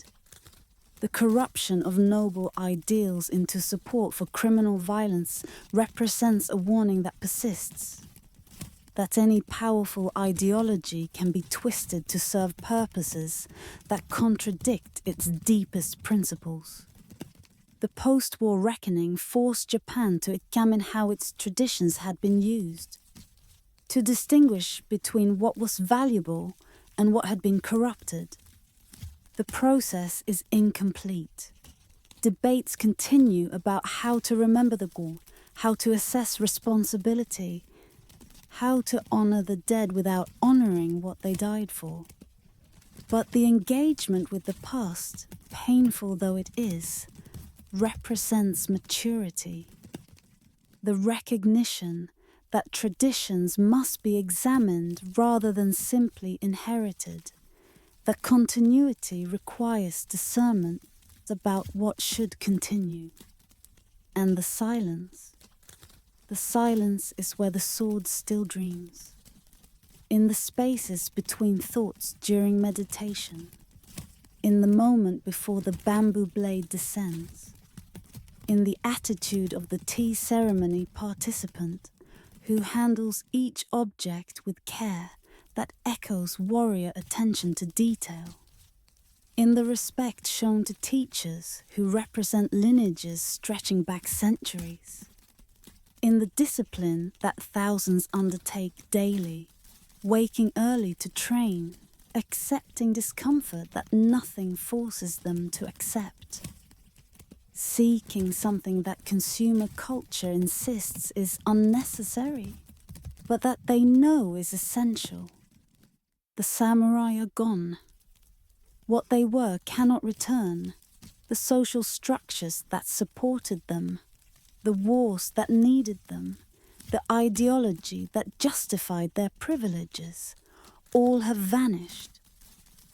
A: The corruption of noble ideals into support for criminal violence represents a warning that persists. That any powerful ideology can be twisted to serve purposes that contradict its deepest principles. The post-war reckoning forced Japan to examine how its traditions had been used, to distinguish between what was valuable and what had been corrupted. The process is incomplete. Debates continue about how to remember the Go, how to assess responsibility, how to honor the dead without honoring what they died for. But the engagement with the past, painful though it is, represents maturity. The recognition that traditions must be examined rather than simply inherited. That continuity requires discernment about what should continue. And the silence is where the sword still dreams. In the spaces between thoughts during meditation. In the moment before the bamboo blade descends. In the attitude of the tea ceremony participant who handles each object with care that echoes warrior attention to detail. In the respect shown to teachers who represent lineages stretching back centuries. In the discipline that thousands undertake daily, waking early to train, accepting discomfort that nothing forces them to accept. Seeking something that consumer culture insists is unnecessary, but that they know is essential. The samurai are gone. What they were cannot return. The social structures that supported them, the wars that needed them, the ideology that justified their privileges, all have vanished.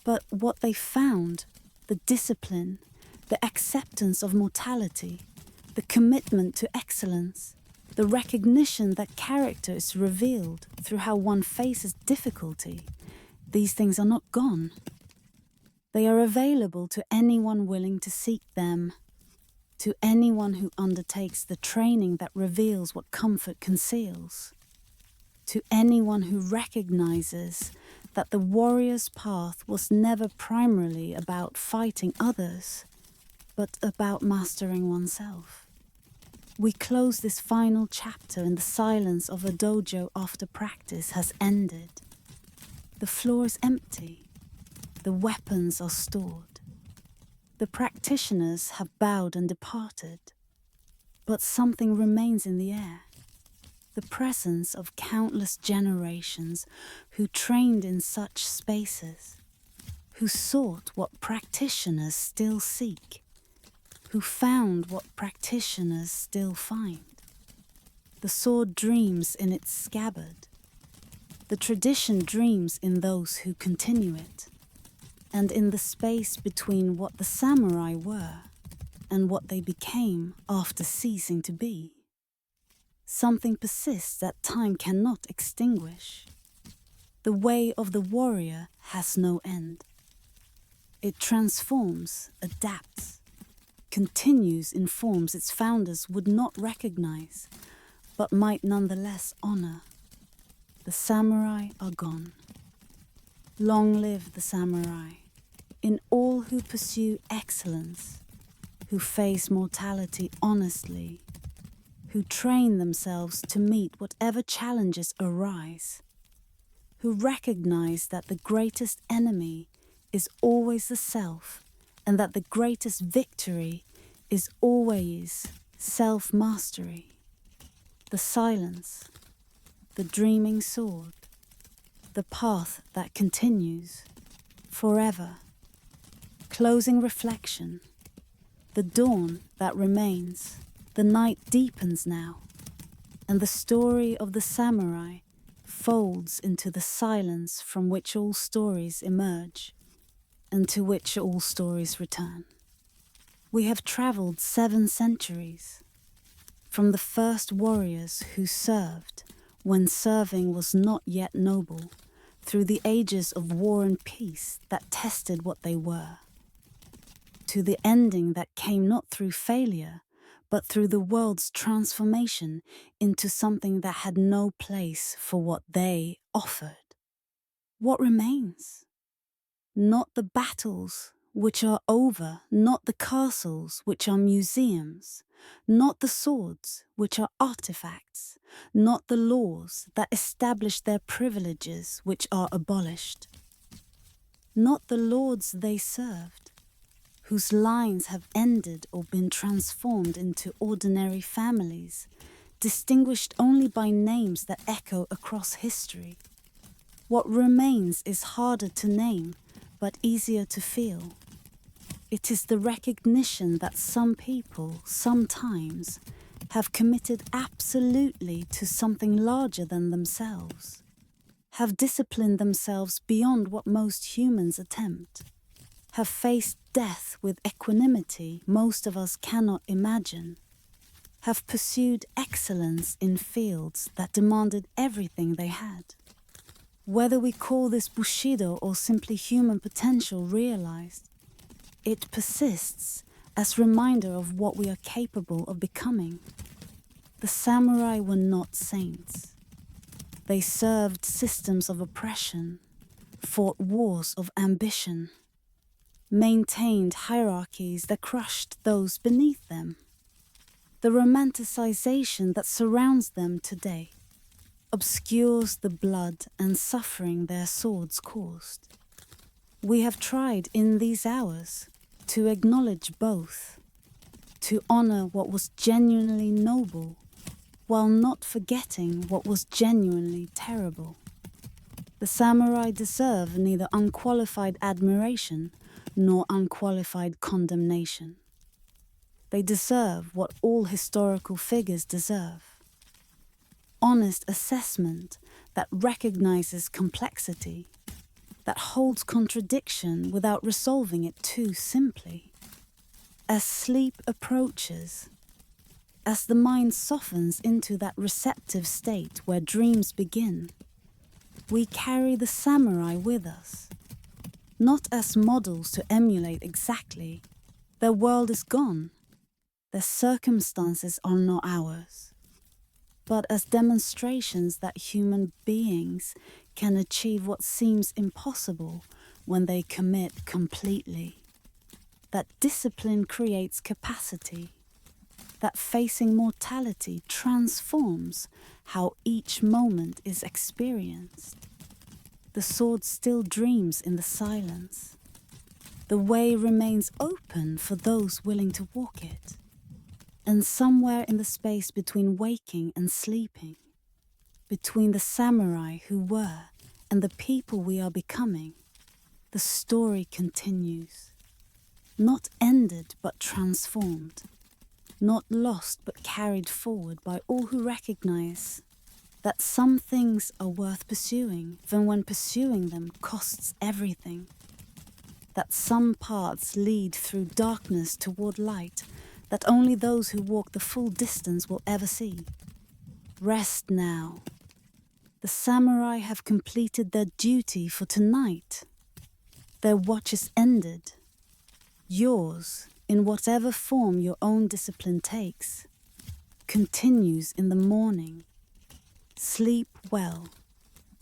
A: But what they found, the discipline, the acceptance of mortality, the commitment to excellence, the recognition that character is revealed through how one faces difficulty, these things are not gone. They are available to anyone willing to seek them, to anyone who undertakes the training that reveals what comfort conceals, to anyone who recognizes that the warrior's path was never primarily about fighting others, but about mastering oneself. We close this final chapter in the silence of a dojo after practice has ended. The floor is empty. The weapons are stored. The practitioners have bowed and departed. But something remains in the air. The presence of countless generations who trained in such spaces, who sought what practitioners still seek, who found what practitioners still find. The sword dreams in its scabbard. The tradition dreams in those who continue it, and in the space between what the samurai were and what they became after ceasing to be. Something persists that time cannot extinguish. The way of the warrior has no end. It transforms, adapts, continues in forms its founders would not recognize, but might nonetheless honor. The samurai are gone. Long live the samurai, in all who pursue excellence, who face mortality honestly, who train themselves to meet whatever challenges arise, who recognize that the greatest enemy is always the self, and that the greatest victory is always self-mastery. The silence, the dreaming sword, the path that continues forever. Closing reflection, the dawn that remains, the night deepens now, and the story of the samurai folds into the silence from which all stories emerge. and to which all stories return. We have traveled 7 centuries, from the first warriors who served when serving was not yet noble, through the ages of war and peace that tested what they were, to the ending that came not through failure, but through the world's transformation into something that had no place for what they offered. What remains? Not the battles which are over, not the castles which are museums, not the swords which are artifacts, not the laws that establish their privileges which are abolished, not the lords they served, whose lines have ended or been transformed into ordinary families, distinguished only by names that echo across history. What remains is harder to name, but easier to feel. It is the recognition that some people, sometimes, have committed absolutely to something larger than themselves, have disciplined themselves beyond what most humans attempt, have faced death with equanimity most of us cannot imagine, have pursued excellence in fields that demanded everything they had. Whether we call this Bushido or simply human potential realized, it persists as reminder of what we are capable of becoming. The samurai were not saints. They served systems of oppression, fought wars of ambition, maintained hierarchies that crushed those beneath them. The romanticization that surrounds them today obscures the blood and suffering their swords caused. We have tried in these hours to acknowledge both, to honor what was genuinely noble, while not forgetting what was genuinely terrible. The samurai deserve neither unqualified admiration nor unqualified condemnation. They deserve what all historical figures deserve: honest assessment that recognizes complexity, that holds contradiction without resolving it too simply. As sleep approaches, as the mind softens into that receptive state where dreams begin, we carry the samurai with us, not as models to emulate exactly. Their world is gone. Their circumstances are not ours, but as demonstrations that human beings can achieve what seems impossible when they commit completely. That discipline creates capacity, that facing mortality transforms how each moment is experienced. The sword still dreams in the silence. The way remains open for those willing to walk it. And somewhere in the space between waking and sleeping, between the samurai who were and the people we are becoming, the story continues. Not ended but transformed, not lost but carried forward by all who recognize that some things are worth pursuing, even when pursuing them costs everything. That some paths lead through darkness toward light that only those who walk the full distance will ever see. Rest now. The samurai have completed their duty for tonight. Their watch is ended. Yours, in whatever form your own discipline takes, continues in the morning. Sleep well,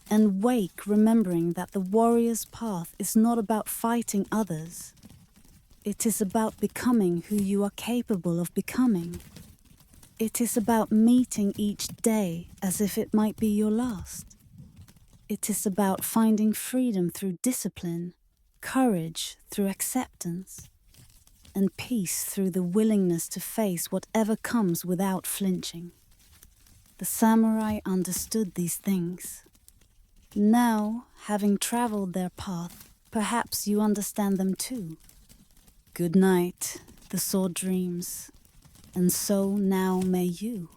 A: and wake remembering that the warrior's path is not about fighting others. It is about becoming who you are capable of becoming. It is about meeting each day as if it might be your last. It is about finding freedom through discipline, courage through acceptance, and peace through the willingness to face whatever comes without flinching. The samurai understood these things. Now, having traveled their path, perhaps you understand them too. Good night, the sword dreams, and so now may you.